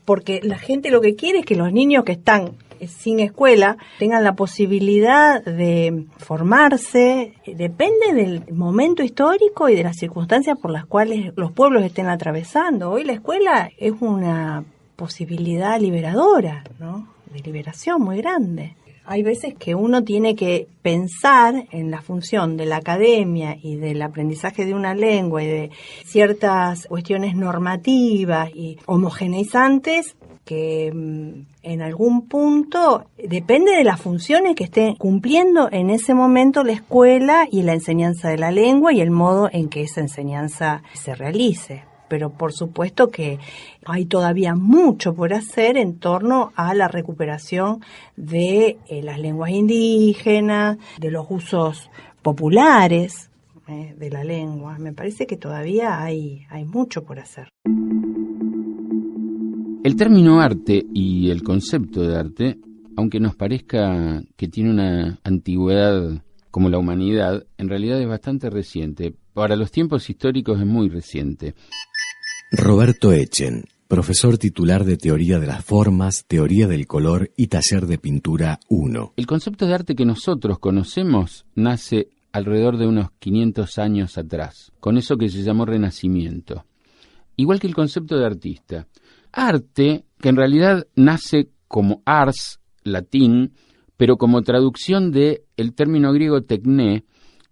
Speaker 2: porque la gente lo que quiere es que los niños que están sin escuela tengan la posibilidad de formarse, depende del momento histórico y de las circunstancias por las cuales los pueblos estén atravesando. Hoy la escuela es una posibilidad liberadora, ¿no? De liberación muy grande. Hay veces que uno tiene que pensar en la función de la academia y del aprendizaje de una lengua y de ciertas cuestiones normativas y homogeneizantes que en algún punto depende de las funciones que esté cumpliendo en ese momento la escuela y la enseñanza de la lengua y el modo en que esa enseñanza se realice. Pero por supuesto que hay todavía mucho por hacer en torno a la recuperación de las lenguas indígenas, de los usos populares, de la lengua. Me parece que todavía hay mucho por hacer.
Speaker 19: El término arte y el concepto de arte, aunque nos parezca que tiene una antigüedad como la humanidad, en realidad es bastante reciente. Para los tiempos históricos es muy reciente.
Speaker 1: Roberto Echen, profesor titular de Teoría de las Formas, Teoría del Color y Taller de Pintura 1.
Speaker 19: El concepto de arte que nosotros conocemos nace alrededor de unos 500 años atrás, con eso que se llamó Renacimiento. Igual que el concepto de artista. Arte, que en realidad nace como ars, latín, pero como traducción del término griego tekné,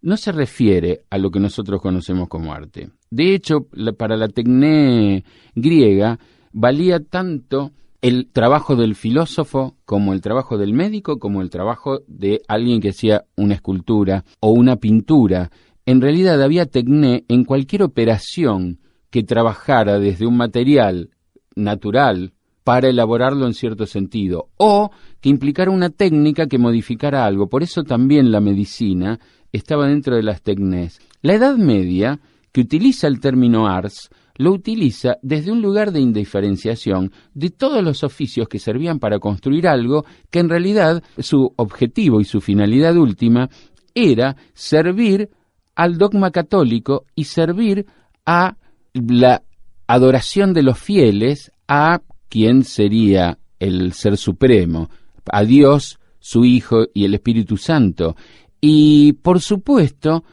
Speaker 19: no se refiere a lo que nosotros conocemos como arte. De hecho, para la tekné griega valía tanto el trabajo del filósofo como el trabajo del médico, como el trabajo de alguien que hacía una escultura o una pintura. En realidad había tekné en cualquier operación que trabajara desde un material natural para elaborarlo en cierto sentido, o que implicara una técnica que modificara algo. Por eso también la medicina estaba dentro de las teknés. La Edad Media, que utiliza el término ars, lo utiliza desde un lugar de indiferenciación de todos los oficios que servían para construir algo que en realidad su objetivo y su finalidad última era servir al dogma católico y servir a la adoración de los fieles a quien sería el Ser Supremo, a Dios, su Hijo y el Espíritu Santo. Y, por supuesto,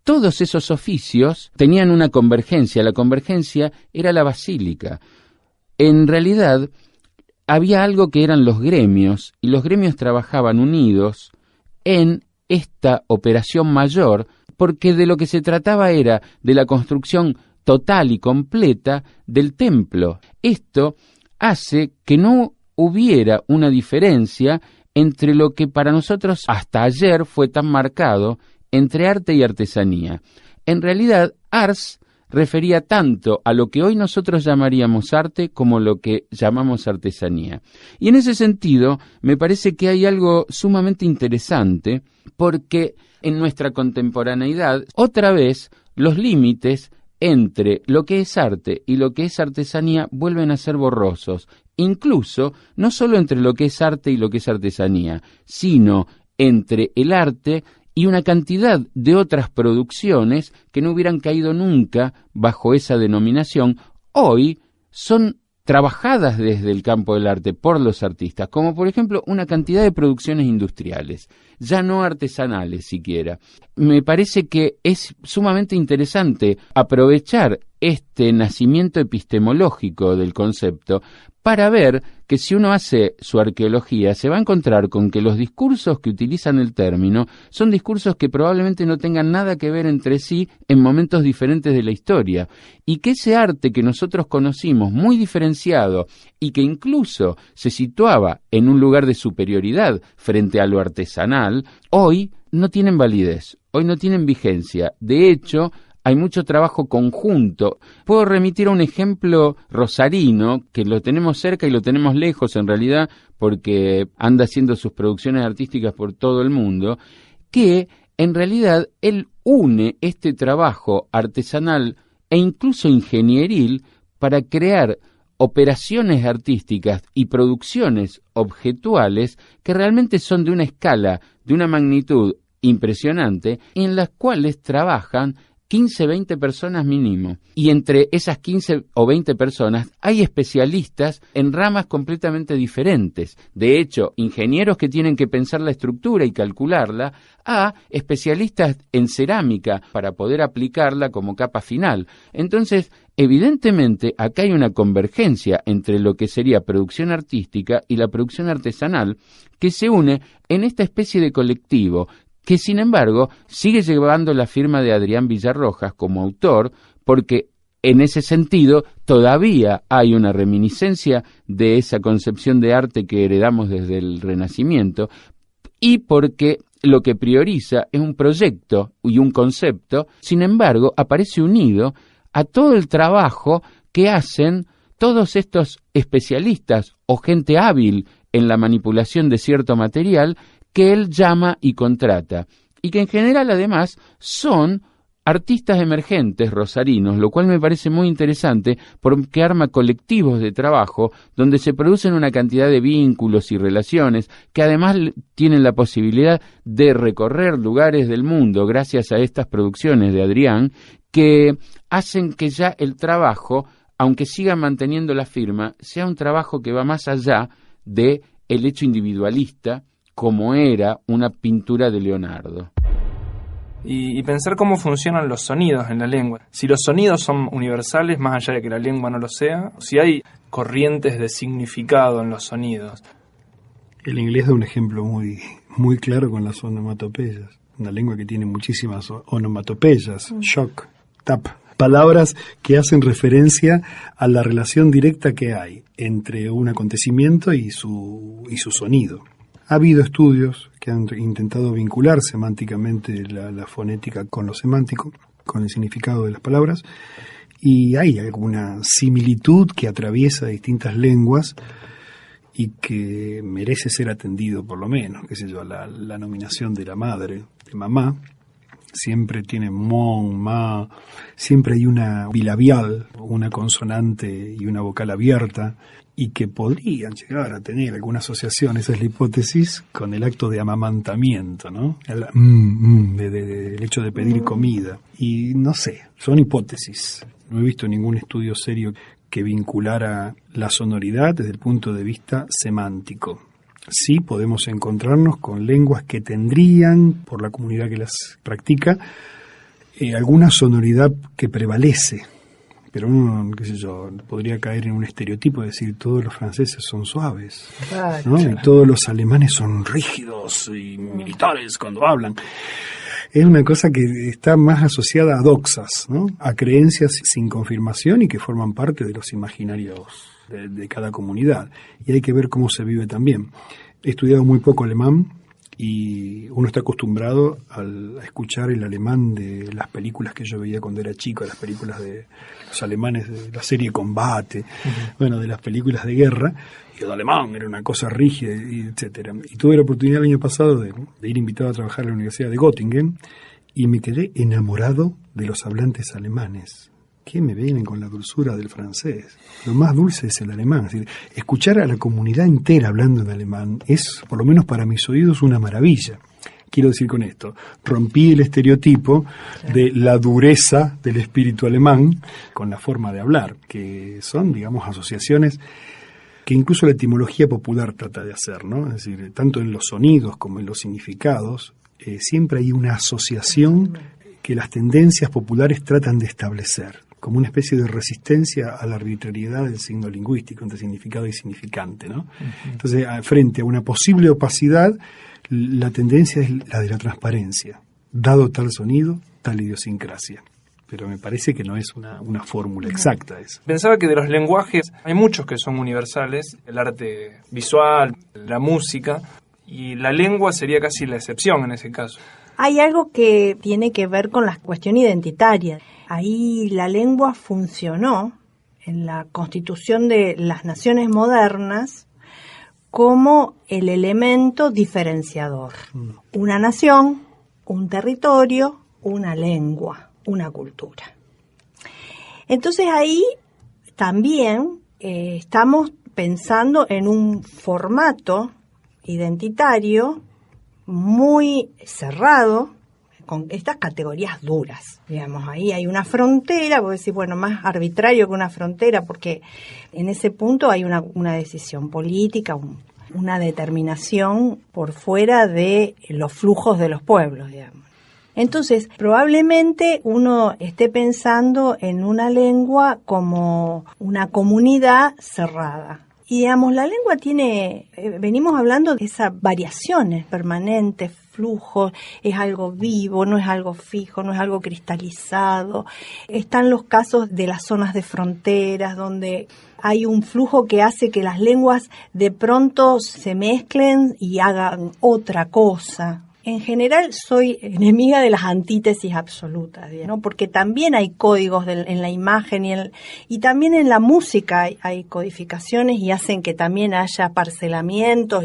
Speaker 19: todos esos oficios tenían una convergencia. La convergencia era la basílica. En realidad, había algo que eran los gremios, y los gremios trabajaban unidos en esta operación mayor, porque de lo que se trataba era de la construcción total y completa del templo. Esto hace que no hubiera una diferencia entre lo que para nosotros hasta ayer fue tan marcado entre arte y artesanía. En realidad, ars refería tanto a lo que hoy nosotros llamaríamos arte como lo que llamamos artesanía. Y en ese sentido, me parece que hay algo sumamente interesante, porque en nuestra contemporaneidad, otra vez, los límites entre lo que es arte y lo que es artesanía vuelven a ser borrosos, incluso no solo entre lo que es arte y lo que es artesanía, sino entre el arte y una cantidad de otras producciones que no hubieran caído nunca bajo esa denominación, hoy son trabajadas desde el campo del arte por los artistas, como por ejemplo una cantidad de producciones industriales, ya no artesanales siquiera. Me parece que es sumamente interesante aprovechar este nacimiento epistemológico del concepto para ver que si uno hace su arqueología se va a encontrar con que los discursos que utilizan el término son discursos que probablemente no tengan nada que ver entre sí en momentos diferentes de la historia, y que ese arte que nosotros conocimos muy diferenciado y que incluso se situaba en un lugar de superioridad frente a lo artesanal, hoy no tienen validez, hoy no tienen vigencia. De hecho, hay mucho trabajo conjunto. Puedo remitir a un ejemplo rosarino, que lo tenemos cerca y lo tenemos lejos en realidad, porque anda haciendo sus producciones artísticas por todo el mundo, que en realidad él une este trabajo artesanal e incluso ingenieril para crear operaciones artísticas y producciones objetuales que realmente son de una escala, de una magnitud impresionante, en las cuales trabajan 15, 20 personas mínimo. Y entre esas 15 o 20 personas hay especialistas en ramas completamente diferentes. De hecho, ingenieros que tienen que pensar la estructura y calcularla, a especialistas en cerámica para poder aplicarla como capa final. Entonces, evidentemente, acá hay una convergencia entre lo que sería producción artística y la producción artesanal, que se une en esta especie de colectivo, que sin embargo sigue llevando la firma de Adrián Villarrojas como autor, porque en ese sentido todavía hay una reminiscencia de esa concepción de arte que heredamos desde el Renacimiento, y porque lo que prioriza es un proyecto y un concepto, sin embargo aparece unido a todo el trabajo que hacen todos estos especialistas o gente hábil en la manipulación de cierto material que él llama y contrata, y que en general además son artistas emergentes rosarinos, lo cual me parece muy interesante porque arma colectivos de trabajo donde se producen una cantidad de vínculos y relaciones que además tienen la posibilidad de recorrer lugares del mundo gracias a estas producciones de Adrián, que hacen que ya el trabajo, aunque siga manteniendo la firma, sea un trabajo que va más allá de el hecho individualista como era una pintura de Leonardo.
Speaker 5: Y pensar cómo funcionan los sonidos en la lengua. Si los sonidos son universales, más allá de que la lengua no lo sea, si hay corrientes de significado en los sonidos.
Speaker 3: El inglés da un ejemplo muy claro con las onomatopeyas. Una lengua que tiene muchísimas onomatopeyas, shock, tap, palabras que hacen referencia a la relación directa que hay entre un acontecimiento y su sonido. Ha habido estudios que han intentado vincular semánticamente la fonética con lo semántico, con el significado de las palabras, y hay alguna similitud que atraviesa distintas lenguas y que merece ser atendido por lo menos, qué sé yo, la nominación de la madre, de mamá, siempre tiene mon, ma, siempre hay una bilabial, una consonante y una vocal abierta, y que podrían llegar a tener alguna asociación, esa es la hipótesis, con el acto de amamantamiento, ¿no? El hecho de pedir comida. Y no sé, son hipótesis. No he visto ningún estudio serio que vinculara la sonoridad desde el punto de vista semántico. Sí podemos encontrarnos con lenguas que tendrían, por la comunidad que las practica, alguna sonoridad que prevalece. Pero uno, qué sé yo, podría caer en un estereotipo de decir todos los franceses son suaves, ¿no? Y todos los alemanes son rígidos y militares cuando hablan. Es una cosa que está más asociada a doxas, ¿no? A creencias sin confirmación y que forman parte de los imaginarios de cada comunidad. Y hay que ver cómo se vive también. He estudiado muy poco alemán y uno está acostumbrado a escuchar el alemán de las películas que yo veía cuando era chico, las películas de los alemanes de la serie Combate, bueno, de las películas de guerra, y el alemán era una cosa rígida, etcétera. Y tuve la oportunidad el año pasado de ir invitado a trabajar en la Universidad de Göttingen y me quedé enamorado de los hablantes alemanes. ¿Qué me vienen con la dulzura del francés? Lo más dulce es el alemán. Es decir, escuchar a la comunidad entera hablando en alemán es, por lo menos para mis oídos, una maravilla. Quiero decir con esto, rompí el estereotipo de la dureza del espíritu alemán con la forma de hablar, que son, digamos, asociaciones que incluso la etimología popular trata de hacer, ¿no? Es decir, tanto en los sonidos como en los significados, siempre hay una asociación que las tendencias populares tratan de establecer, como una especie de resistencia a la arbitrariedad del signo lingüístico entre significado y significante, ¿no? Entonces, frente a una posible opacidad, la tendencia es la de la transparencia. Dado tal sonido, tal idiosincrasia. Pero me parece que no es una fórmula exacta esa.
Speaker 5: Pensaba que de los lenguajes hay muchos que son universales, el arte visual, la música, y la lengua sería casi la excepción en ese caso.
Speaker 2: Hay algo que tiene que ver con la cuestión identitaria. Ahí la lengua funcionó en la constitución de las naciones modernas como el elemento diferenciador. Una nación, un territorio, una lengua, una cultura. Entonces ahí también estamos pensando en un formato identitario muy cerrado, con estas categorías duras, digamos. Ahí hay una frontera, voy a decir, bueno, más arbitrario que una frontera, porque en ese punto hay una decisión política, una determinación por fuera de los flujos de los pueblos, digamos. Entonces, probablemente uno esté pensando en una lengua como una comunidad cerrada. Y digamos, la lengua tiene, venimos hablando de esas variaciones permanentes, flujos, es algo vivo, no es algo fijo, no es algo cristalizado. Están los casos de las zonas de fronteras, donde hay un flujo que hace que las lenguas de pronto se mezclen y hagan otra cosa. En general soy enemiga de las antítesis absolutas, ¿no? Porque también hay códigos en la imagen y también en la música hay codificaciones y hacen que también haya parcelamientos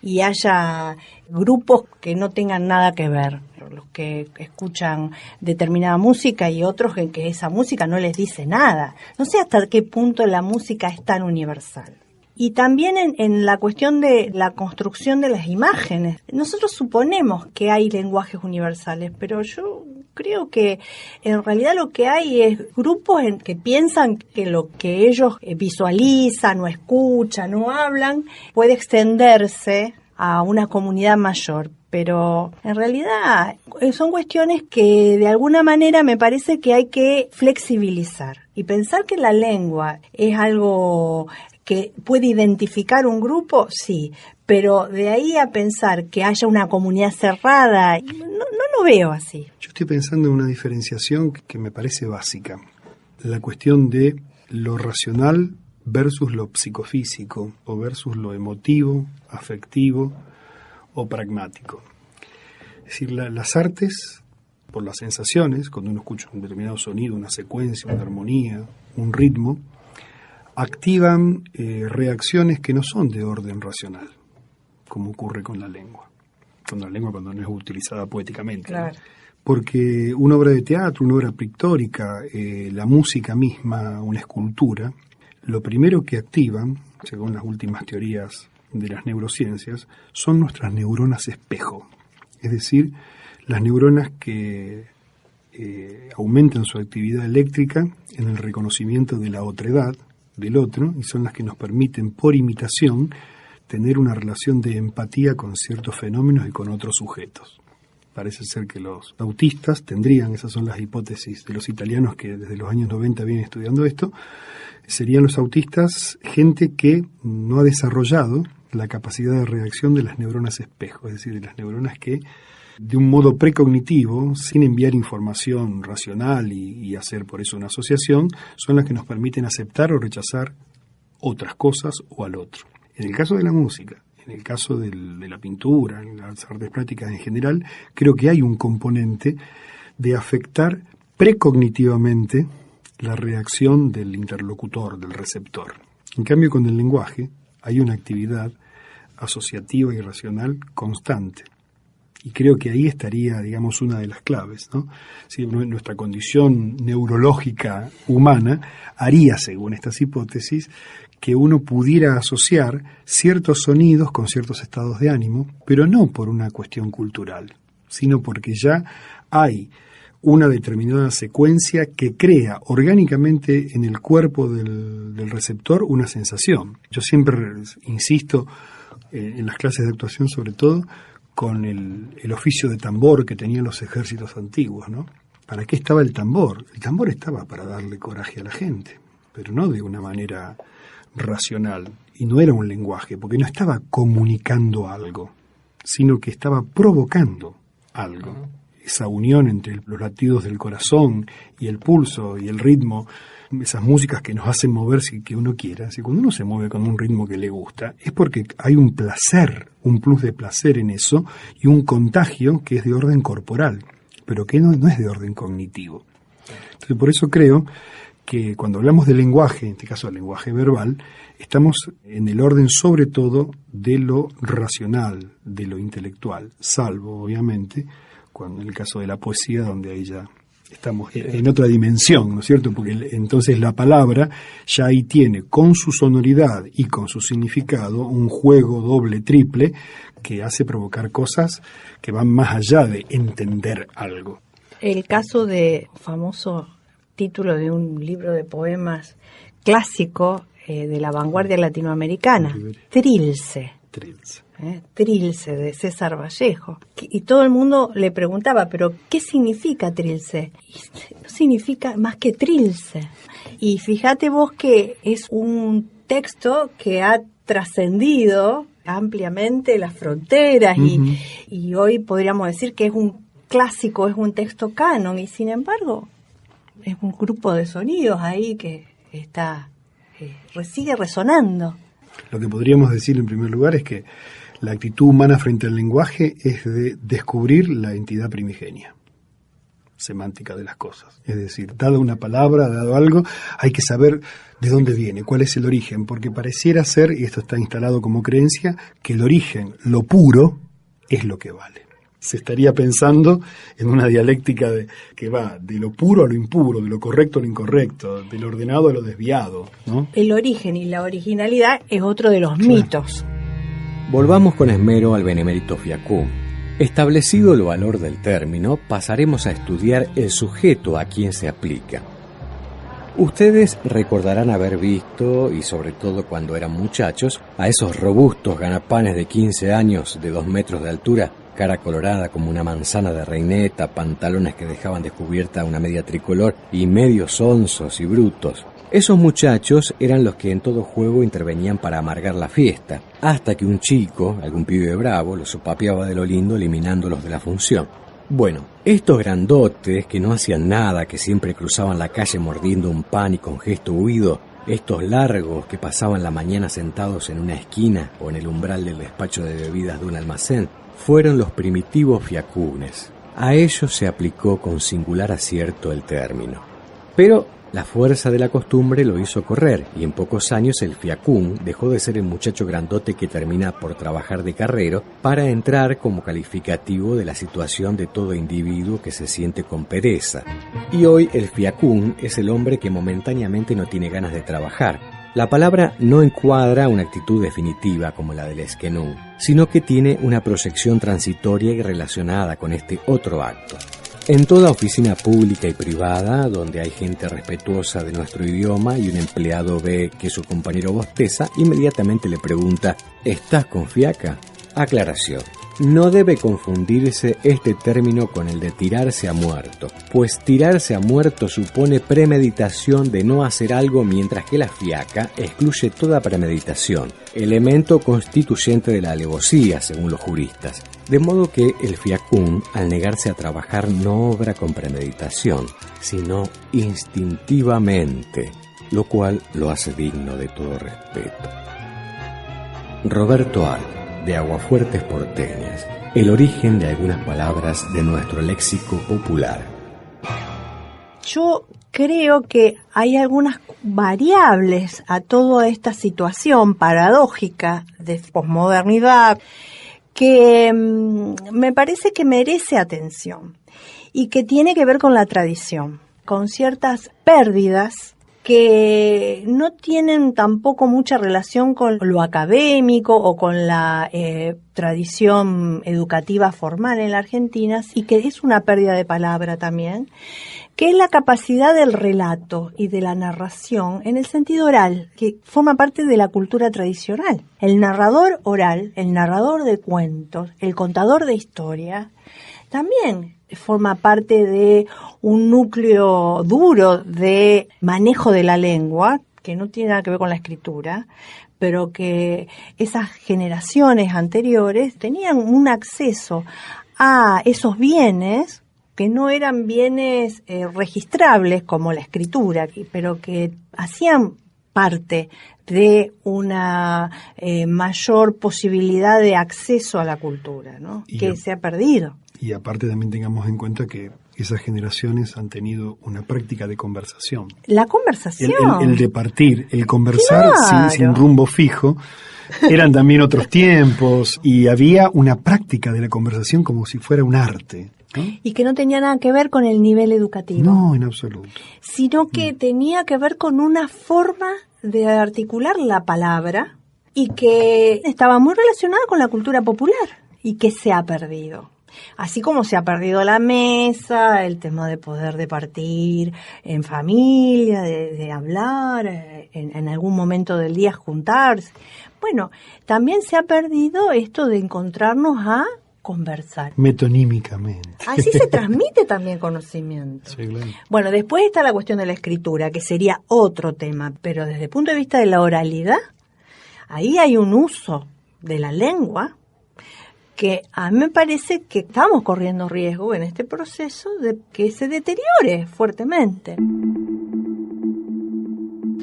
Speaker 2: y haya grupos que no tengan nada que ver. Los que escuchan determinada música y otros en que esa música no les dice nada. No sé hasta qué punto la música es tan universal. Y también en la cuestión de la construcción de las imágenes. Nosotros suponemos que hay lenguajes universales, pero yo creo que en realidad lo que hay es grupos que piensan que lo que ellos visualizan o escuchan o hablan puede extenderse a una comunidad mayor. Pero en realidad son cuestiones que de alguna manera me parece que hay que flexibilizar. Y pensar que la lengua es algo que puede identificar un grupo, sí, pero de ahí a pensar que haya una comunidad cerrada, no lo veo así.
Speaker 3: Yo estoy pensando en una diferenciación que me parece básica. La cuestión de lo racional versus lo psicofísico, o versus lo emotivo, afectivo o pragmático. Es decir, las artes, por las sensaciones, cuando uno escucha un determinado sonido, una secuencia, una armonía, un ritmo, activan reacciones que no son de orden racional, como ocurre con la lengua. Con la lengua cuando no es utilizada poéticamente. Claro. ¿No? Porque una obra de teatro, una obra pictórica, la música misma, una escultura, lo primero que activan, según las últimas teorías de las neurociencias, son nuestras neuronas espejo. Es decir, las neuronas que aumentan su actividad eléctrica en el reconocimiento de la otredad, del otro, y son las que nos permiten, por imitación, tener una relación de empatía con ciertos fenómenos y con otros sujetos. Parece ser que los autistas tendrían, esas son las hipótesis de los italianos que desde los años 90 vienen estudiando esto, serían los autistas gente que no ha desarrollado la capacidad de reacción de las neuronas espejo, es decir, de las neuronas que de un modo precognitivo, sin enviar información racional y hacer por eso una asociación, son las que nos permiten aceptar o rechazar otras cosas o al otro. En el caso de la música, en el caso de la pintura, en las artes plásticas en general, creo que hay un componente de afectar precognitivamente la reacción del interlocutor, del receptor. En cambio, con el lenguaje hay una actividad asociativa y racional constante. Y creo que ahí estaría, digamos, una de las claves, ¿no? Si nuestra condición neurológica humana haría, según estas hipótesis, que uno pudiera asociar ciertos sonidos con ciertos estados de ánimo, pero no por una cuestión cultural, sino porque ya hay una determinada secuencia que crea orgánicamente en el cuerpo del receptor una sensación. Yo siempre insisto, en las clases de actuación sobre todo, con el oficio de tambor que tenían los ejércitos antiguos, ¿no? ¿Para qué estaba el tambor? El tambor estaba para darle coraje a la gente, pero no de una manera racional, y no era un lenguaje, porque no estaba comunicando algo, sino que estaba provocando algo. Esa unión entre los latidos del corazón y el pulso y el ritmo, esas músicas que nos hacen mover sin que uno quiera. Si cuando uno se mueve con un ritmo que le gusta, es porque hay un placer, un plus de placer en eso, y un contagio que es de orden corporal, pero que no es de orden cognitivo. Entonces, por eso creo que cuando hablamos de lenguaje, en este caso el lenguaje verbal, estamos en el orden sobre todo de lo racional, de lo intelectual, salvo, obviamente, cuando en el caso de la poesía, donde ahí ya estamos en otra dimensión, ¿no es cierto? Porque entonces la palabra ya ahí tiene, con su sonoridad y con su significado, un juego doble, triple, que hace provocar cosas que van más allá de entender algo.
Speaker 2: El caso de famoso título de un libro de poemas clásico de la vanguardia latinoamericana, Trilce. Trilce, de César Vallejo. Y todo el mundo le preguntaba, ¿pero qué significa Trilce? Y no significa más que Trilce. Y fíjate vos que es un texto que ha trascendido ampliamente las fronteras y hoy podríamos decir que es un clásico, es un texto canon, y sin embargo es un grupo de sonidos ahí que está sigue resonando.
Speaker 3: Lo que podríamos decir en primer lugar es que La actitud humana frente al lenguaje es de descubrir la entidad primigenia, semántica de las cosas. Es decir, dada una palabra, dado algo, hay que saber de dónde viene, cuál es el origen, porque pareciera ser, y esto está instalado como creencia, que el origen, lo puro, es lo que vale. Se estaría pensando en una dialéctica que va de lo puro a lo impuro, de lo correcto a lo incorrecto, del ordenado a lo desviado, ¿no?
Speaker 2: El origen y la originalidad es otro de los mitos.
Speaker 1: Volvamos con esmero al benemérito fiacún. Establecido el valor del término, pasaremos a estudiar el sujeto a quien se aplica. Ustedes recordarán haber visto, y sobre todo cuando eran muchachos, a esos robustos ganapanes de 15 años de 2 metros de altura, cara colorada como una manzana de reineta, pantalones que dejaban descubierta una media tricolor y medios sonsos y brutos. Esos muchachos eran los que en todo juego intervenían para amargar la fiesta, hasta que un chico, algún pibe bravo, los sopapeaba de lo lindo eliminándolos de la función. Bueno, estos grandotes que no hacían nada, que siempre cruzaban la calle mordiendo un pan y con gesto huido, estos largos que pasaban la mañana sentados en una esquina o en el umbral del despacho de bebidas de un almacén, fueron los primitivos fiacunes. A ellos se aplicó con singular acierto el término. Pero la fuerza de la costumbre lo hizo correr, y en pocos años el fiacún dejó de ser el muchacho grandote que termina por trabajar de carrero para entrar como calificativo de la situación de todo individuo que se siente con pereza. Y hoy el fiacún es el hombre que momentáneamente no tiene ganas de trabajar. La palabra no encuadra una actitud definitiva como la del esquenún, sino que tiene una proyección transitoria y relacionada con este otro acto. En toda oficina pública y privada, donde hay gente respetuosa de nuestro idioma y un empleado ve que su compañero bosteza, inmediatamente le pregunta: ¿estás con fiaca? Aclaración. No debe confundirse este término con el de tirarse a muerto, pues tirarse a muerto supone premeditación de no hacer algo, mientras que la fiaca excluye toda premeditación, elemento constituyente de la alevosía, según los juristas. De modo que el fiacún, al negarse a trabajar, no obra con premeditación, sino instintivamente, lo cual lo hace digno de todo respeto. Roberto Al, de Aguafuertes Porteñas, el origen de algunas palabras de nuestro léxico popular.
Speaker 2: Yo creo que hay algunas variables a toda esta situación paradójica de posmodernidad que me parece que merece atención y que tiene que ver con la tradición, con ciertas pérdidas que no tienen tampoco mucha relación con lo académico o con la tradición educativa formal en la Argentina, y que es una pérdida de palabra también, que es la capacidad del relato y de la narración en el sentido oral, que forma parte de la cultura tradicional. El narrador oral, el narrador de cuentos, el contador de historia, también forma parte de un núcleo duro de manejo de la lengua, que no tiene nada que ver con la escritura, pero que esas generaciones anteriores tenían un acceso a esos bienes que no eran bienes registrables como la escritura, pero que hacían parte de una mayor posibilidad de acceso a la cultura, ¿no? Que se ha perdido.
Speaker 3: Y aparte también tengamos en cuenta que esas generaciones han tenido una práctica de conversación.
Speaker 2: La conversación.
Speaker 3: El de partir, el conversar sin rumbo fijo. Eran también otros tiempos y había una práctica de la conversación como si fuera un arte, ¿no?
Speaker 2: Y que no tenía nada que ver con el nivel educativo.
Speaker 3: No, en absoluto.
Speaker 2: Sino que tenía que ver con una forma de articular la palabra y que estaba muy relacionada con la cultura popular y que se ha perdido. Así como se ha perdido la mesa, el tema de poder departir en familia, de hablar, en algún momento del día juntarse. Bueno, también se ha perdido esto de encontrarnos a conversar.
Speaker 3: Metonímicamente.
Speaker 2: Así se transmite también conocimiento.
Speaker 3: Sí, claro.
Speaker 2: Bueno, después está la cuestión de la escritura, que sería otro tema, pero desde el punto de vista de la oralidad, ahí hay un uso de la lengua que a mí me parece que estamos corriendo riesgo en este proceso de que se deteriore fuertemente.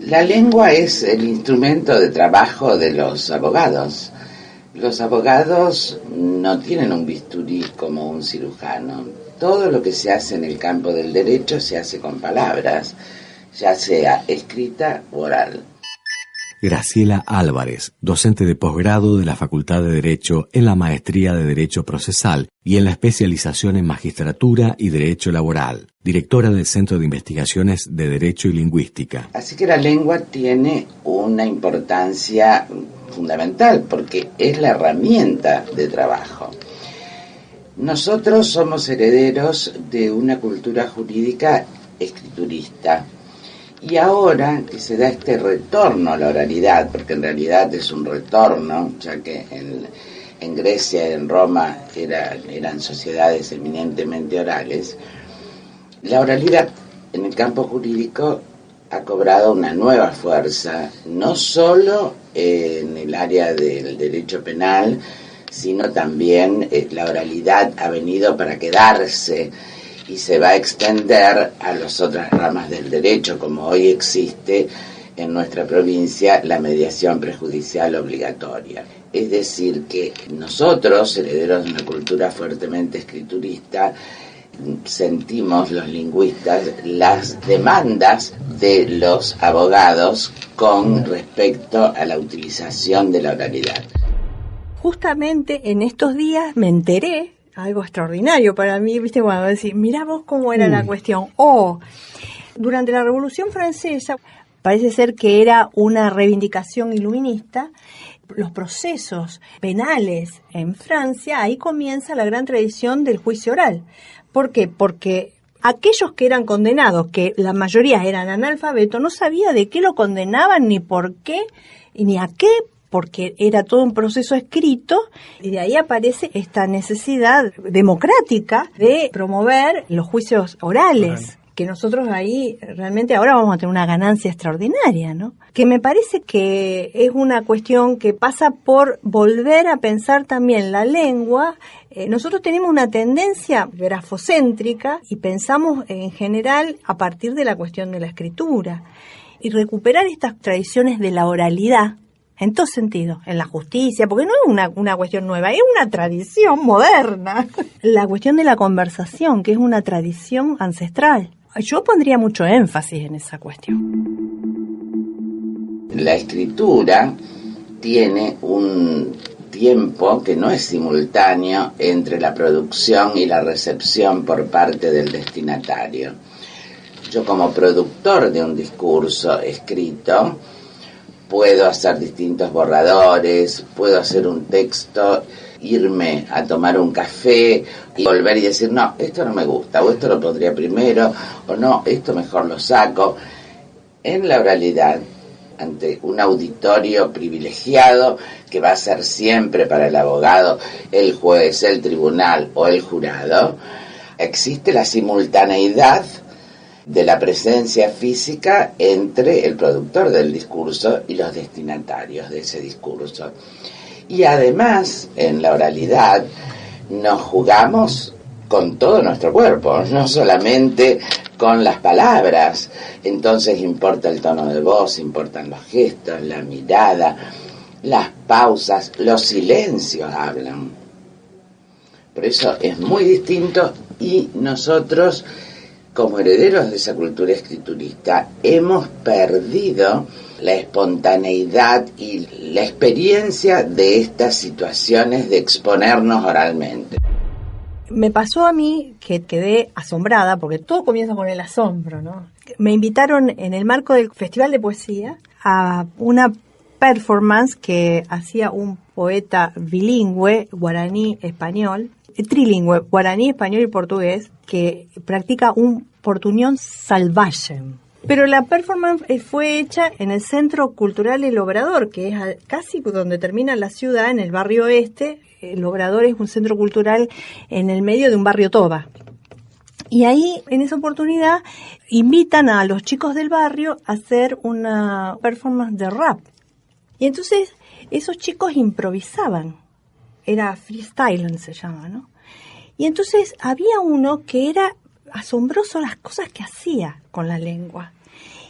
Speaker 20: La lengua es el instrumento de trabajo de los abogados Los abogados no tienen un bisturí como un cirujano. Todo lo que se hace en el campo del derecho se hace con palabras, ya sea escrita o oral.
Speaker 1: Graciela Álvarez, docente de posgrado de la Facultad de Derecho en la Maestría de Derecho Procesal y en la especialización en Magistratura y Derecho Laboral, directora del Centro de Investigaciones de Derecho y Lingüística.
Speaker 20: Así que la lengua tiene una importancia fundamental porque es la herramienta de trabajo. Nosotros somos herederos de una cultura jurídica escriturista. Y ahora que se da este retorno a la oralidad, porque en realidad es un retorno, ya que en Grecia y en Roma eran sociedades eminentemente orales, la oralidad en el campo jurídico ha cobrado una nueva fuerza, no solo en el área del derecho penal, sino también la oralidad ha venido para quedarse y se va a extender a las otras ramas del derecho, como hoy existe en nuestra provincia la mediación prejudicial obligatoria. Es decir, que nosotros, herederos de una cultura fuertemente escriturista, sentimos los lingüistas las demandas de los abogados con respecto a la utilización de la oralidad.
Speaker 2: Justamente en estos días me enteré, algo extraordinario para mí, viste, cuando decís, mirá vos cómo era la cuestión. Durante la Revolución Francesa, parece ser que era una reivindicación iluminista, los procesos penales en Francia, ahí comienza la gran tradición del juicio oral. ¿Por qué? Porque aquellos que eran condenados, que la mayoría eran analfabetos, no sabía de qué lo condenaban, ni por qué, ni a qué, porque era todo un proceso escrito, y de ahí aparece esta necesidad democrática de promover los juicios orales, que nosotros ahí realmente ahora vamos a tener una ganancia extraordinaria, ¿no? Que me parece que es una cuestión que pasa por volver a pensar también la lengua. Nosotros tenemos una tendencia grafocéntrica y pensamos en general a partir de la cuestión de la escritura. Y recuperar estas tradiciones de la oralidad, en todo sentido, en la justicia, porque no es una cuestión nueva, es una tradición moderna. La cuestión de la conversación, que es una tradición ancestral. Yo pondría mucho énfasis en esa cuestión.
Speaker 20: La escritura tiene un tiempo que no es simultáneo entre la producción y la recepción por parte del destinatario. Yo, como productor de un discurso escrito, puedo hacer distintos borradores, puedo hacer un texto, irme a tomar un café y volver y decir, no, esto no me gusta, o esto lo pondría primero, o no, esto mejor lo saco. En la oralidad, ante un auditorio privilegiado que va a ser siempre para el abogado, el juez, el tribunal o el jurado, existe la simultaneidad de la presencia física entre el productor del discurso y los destinatarios de ese discurso. Y además, en la oralidad, nos jugamos con todo nuestro cuerpo, no solamente con las palabras. Entonces importa el tono de voz, importan los gestos, la mirada, las pausas, los silencios hablan. Por eso es muy distinto, y nosotros, como herederos de esa cultura escriturista, hemos perdido la espontaneidad y la experiencia de estas situaciones de exponernos oralmente.
Speaker 2: Me pasó a mí que quedé asombrada, porque todo comienza con el asombro, ¿no? Me invitaron en el marco del Festival de Poesía a una performance que hacía un poeta bilingüe, guaraní-español, trilingüe, guaraní, español y portugués, que practica un portuñol salvaje. Pero la performance fue hecha en el Centro Cultural El Obrador, que es casi donde termina la ciudad, en el barrio oeste. El Obrador es un centro cultural en el medio de un barrio toba. Y ahí, en esa oportunidad, invitan a los chicos del barrio a hacer una performance de rap. Y entonces, esos chicos improvisaban. Era freestyle, se llama, ¿no? Y entonces había uno que era asombroso las cosas que hacía con la lengua.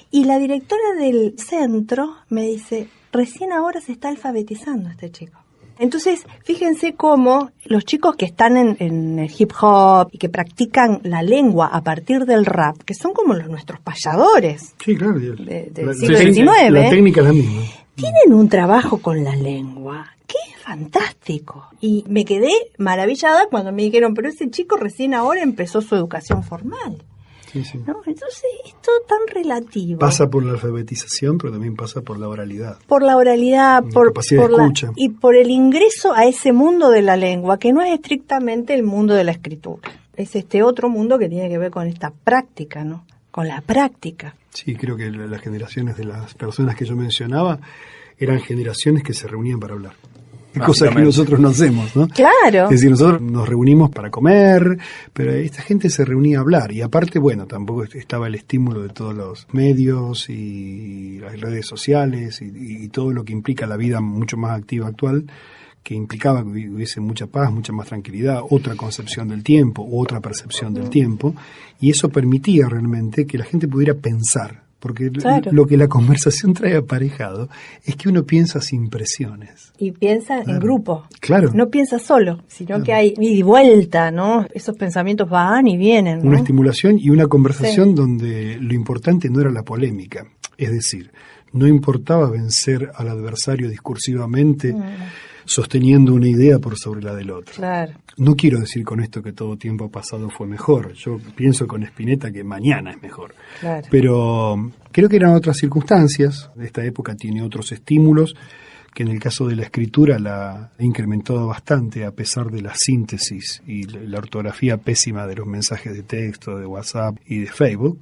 Speaker 2: Y la directora del centro me dice, recién ahora se está alfabetizando este chico. Entonces, fíjense cómo los chicos que están en el hip hop y que practican la lengua a partir del rap, que son como nuestros payadores
Speaker 3: del
Speaker 2: siglo XIX,
Speaker 3: la técnica es la misma.
Speaker 2: Tienen un trabajo con la lengua que es fantástico. Y me quedé maravillada cuando me dijeron, pero ese chico recién ahora empezó su educación formal.
Speaker 3: Sí, sí.
Speaker 2: ¿No? Entonces, es todo tan relativo.
Speaker 3: Pasa por la alfabetización, pero también pasa por la oralidad.
Speaker 2: Por la oralidad, por
Speaker 3: de escucha.
Speaker 2: Y por el ingreso a ese mundo de la lengua, que no es estrictamente el mundo de la escritura. Es este otro mundo que tiene que ver con esta práctica, ¿no? Con la práctica.
Speaker 3: Sí, creo que las generaciones de las personas que yo mencionaba eran generaciones que se reunían para hablar. Cosas que nosotros no hacemos, ¿no?
Speaker 2: Claro.
Speaker 3: Es decir, nosotros nos reunimos para comer, pero esta gente se reunía a hablar. Y aparte, bueno, tampoco estaba el estímulo de todos los medios y las redes sociales y todo lo que implica la vida mucho más activa actual, que implicaba que hubiese mucha paz, mucha más tranquilidad, otra concepción del tiempo, otra percepción del tiempo. Y eso permitía realmente que la gente pudiera pensar. Porque claro, lo que la conversación trae aparejado es que uno piensa sin presiones.
Speaker 2: Y piensa en grupo.
Speaker 3: Claro.
Speaker 2: No piensa solo, sino que hay ida y vuelta, ¿no? Esos pensamientos van y vienen, ¿no?
Speaker 3: Una estimulación y una conversación donde lo importante no era la polémica. Es decir, no importaba vencer al adversario discursivamente, sosteniendo una idea por sobre la del otro.
Speaker 2: Claro.
Speaker 3: No quiero decir con esto que todo tiempo pasado fue mejor. Yo pienso con Spinetta que mañana es mejor.
Speaker 2: Claro.
Speaker 3: Pero creo que eran otras circunstancias. Esta época tiene otros estímulos que en el caso de la escritura la ha incrementado bastante a pesar de la síntesis y la ortografía pésima de los mensajes de texto, de WhatsApp y de Facebook.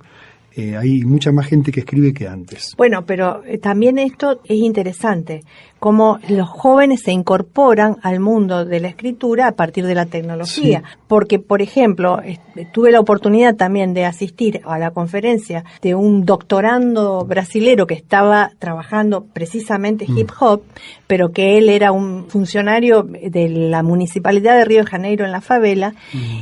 Speaker 3: Hay mucha más gente que escribe que antes.
Speaker 2: Bueno, pero también esto es interesante, cómo los jóvenes se incorporan al mundo de la escritura a partir de la tecnología. Sí. Porque, por ejemplo, tuve la oportunidad también de asistir a la conferencia de un doctorando brasilero que estaba trabajando precisamente hip hop, pero que él era un funcionario de la Municipalidad de Río de Janeiro en la favela,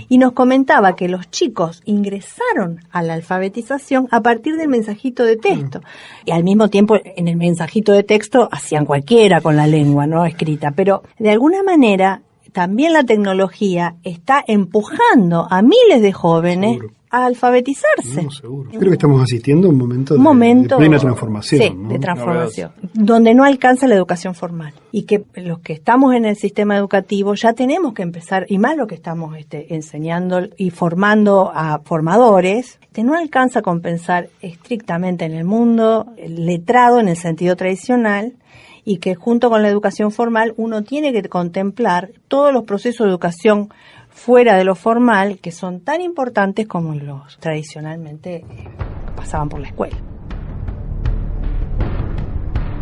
Speaker 2: y nos comentaba que los chicos ingresaron a la alfabetización a partir del mensajito de texto. Y al mismo tiempo, en el mensajito de texto hacían cualquiera con la lengua, ¿no? Escrita. Pero, de alguna manera, también la tecnología está empujando a miles de jóvenes a alfabetizarse.
Speaker 3: No, seguro. Creo que estamos asistiendo a un momento de plena transformación.
Speaker 2: Sí, ¿no? De transformación. Donde no alcanza la educación formal. Y que los que estamos en el sistema educativo ya tenemos que empezar, y más lo que estamos enseñando y formando a formadores, no alcanza con pensar estrictamente en el mundo letrado en el sentido tradicional, y que junto con la educación formal uno tiene que contemplar todos los procesos de educación fuera de lo formal, que son tan importantes como los tradicionalmente pasaban por la escuela.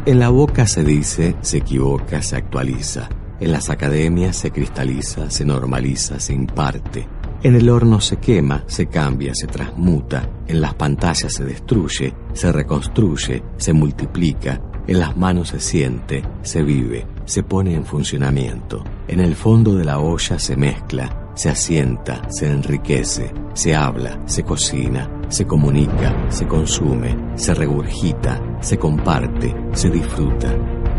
Speaker 1: En la boca se dice, se equivoca, se actualiza. En las academias se cristaliza, se normaliza, se imparte. En el horno se quema, se cambia, se transmuta. En las pantallas se destruye, se reconstruye, se multiplica. En las manos se siente, se vive, se pone en funcionamiento. En el fondo de la olla se mezcla, se asienta, se enriquece, se habla, se cocina, se comunica, se consume, se regurgita, se comparte, se disfruta,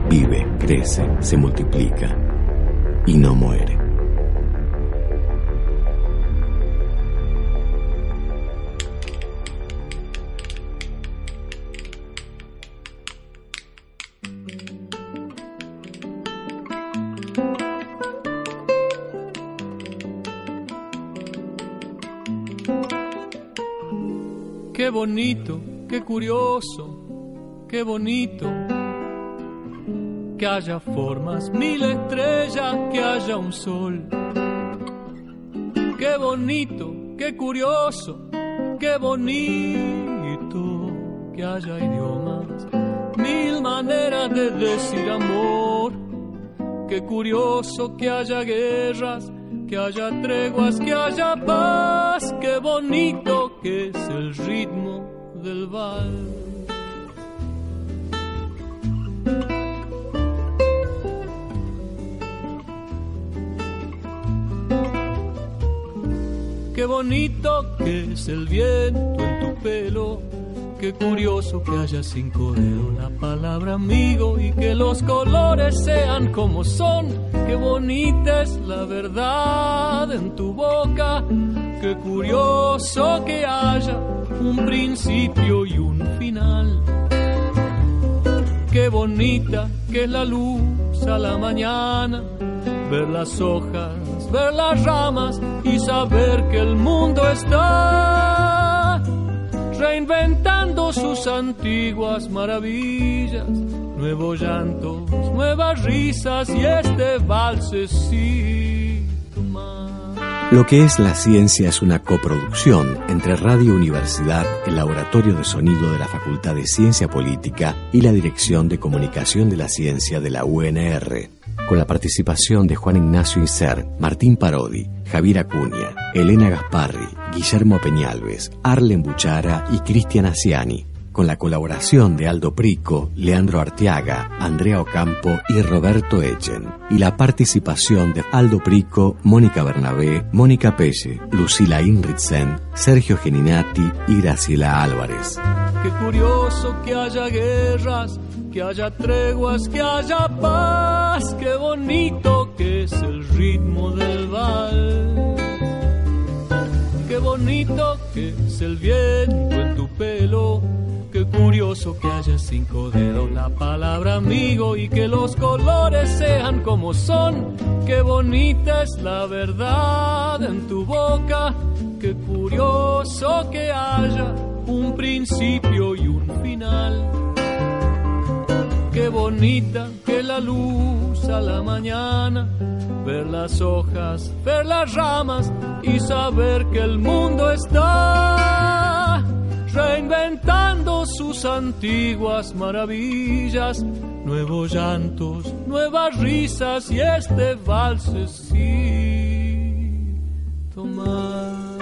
Speaker 1: vive, crece, se multiplica y no muere.
Speaker 21: Qué bonito, qué curioso, qué bonito. Que haya formas, 1000 estrellas, que haya un sol. Qué bonito, qué curioso, qué bonito. Que haya idiomas, 1000 maneras de decir amor. Qué curioso que haya guerras, que haya treguas, que haya paz. Qué bonito que es el ritmo del vals. Qué bonito que es el viento en tu pelo. Qué curioso que haya 5 dedos la palabra amigo y que los colores sean como son. Qué bonita es la verdad en tu boca. Qué curioso que haya un principio y un final. Qué bonita que es la luz a la mañana, ver las hojas, ver las ramas y saber que el mundo está reinventando sus antiguas maravillas, nuevos llantos, nuevas risas y este valsecito más.
Speaker 1: Lo que es la ciencia es una coproducción entre Radio Universidad, el Laboratorio de Sonido de la Facultad de Ciencia Política y la Dirección de Comunicación de la Ciencia de la UNR, con la participación de Juan Ignacio Inser, Martín Parodi, Javier Acuña, Elena Gasparri, Guillermo Peñalves, Arlen Buchara y Cristian Asiani, con la colaboración de Aldo Prico, Leandro Arteaga, Andrea Ocampo y Roberto Echen, y la participación de Aldo Prico, Mónica Bernabé, Mónica Pelle, Lucila Inritsen, Sergio Geninati y Graciela Álvarez.
Speaker 21: Qué curioso que haya guerras, que haya treguas, que haya paz, qué bonito que es el ritmo del vals. Qué bonito que es el viento en tu pelo. Qué curioso que haya 5 dedos la palabra amigo y que los colores sean como son. Qué bonita es la verdad en tu boca. Qué curioso que haya un principio y un final. Qué bonita que la luz a la mañana, ver las hojas, ver las ramas y saber que el mundo está reinventando sus antiguas maravillas, nuevos llantos, nuevas risas y este valsecito más.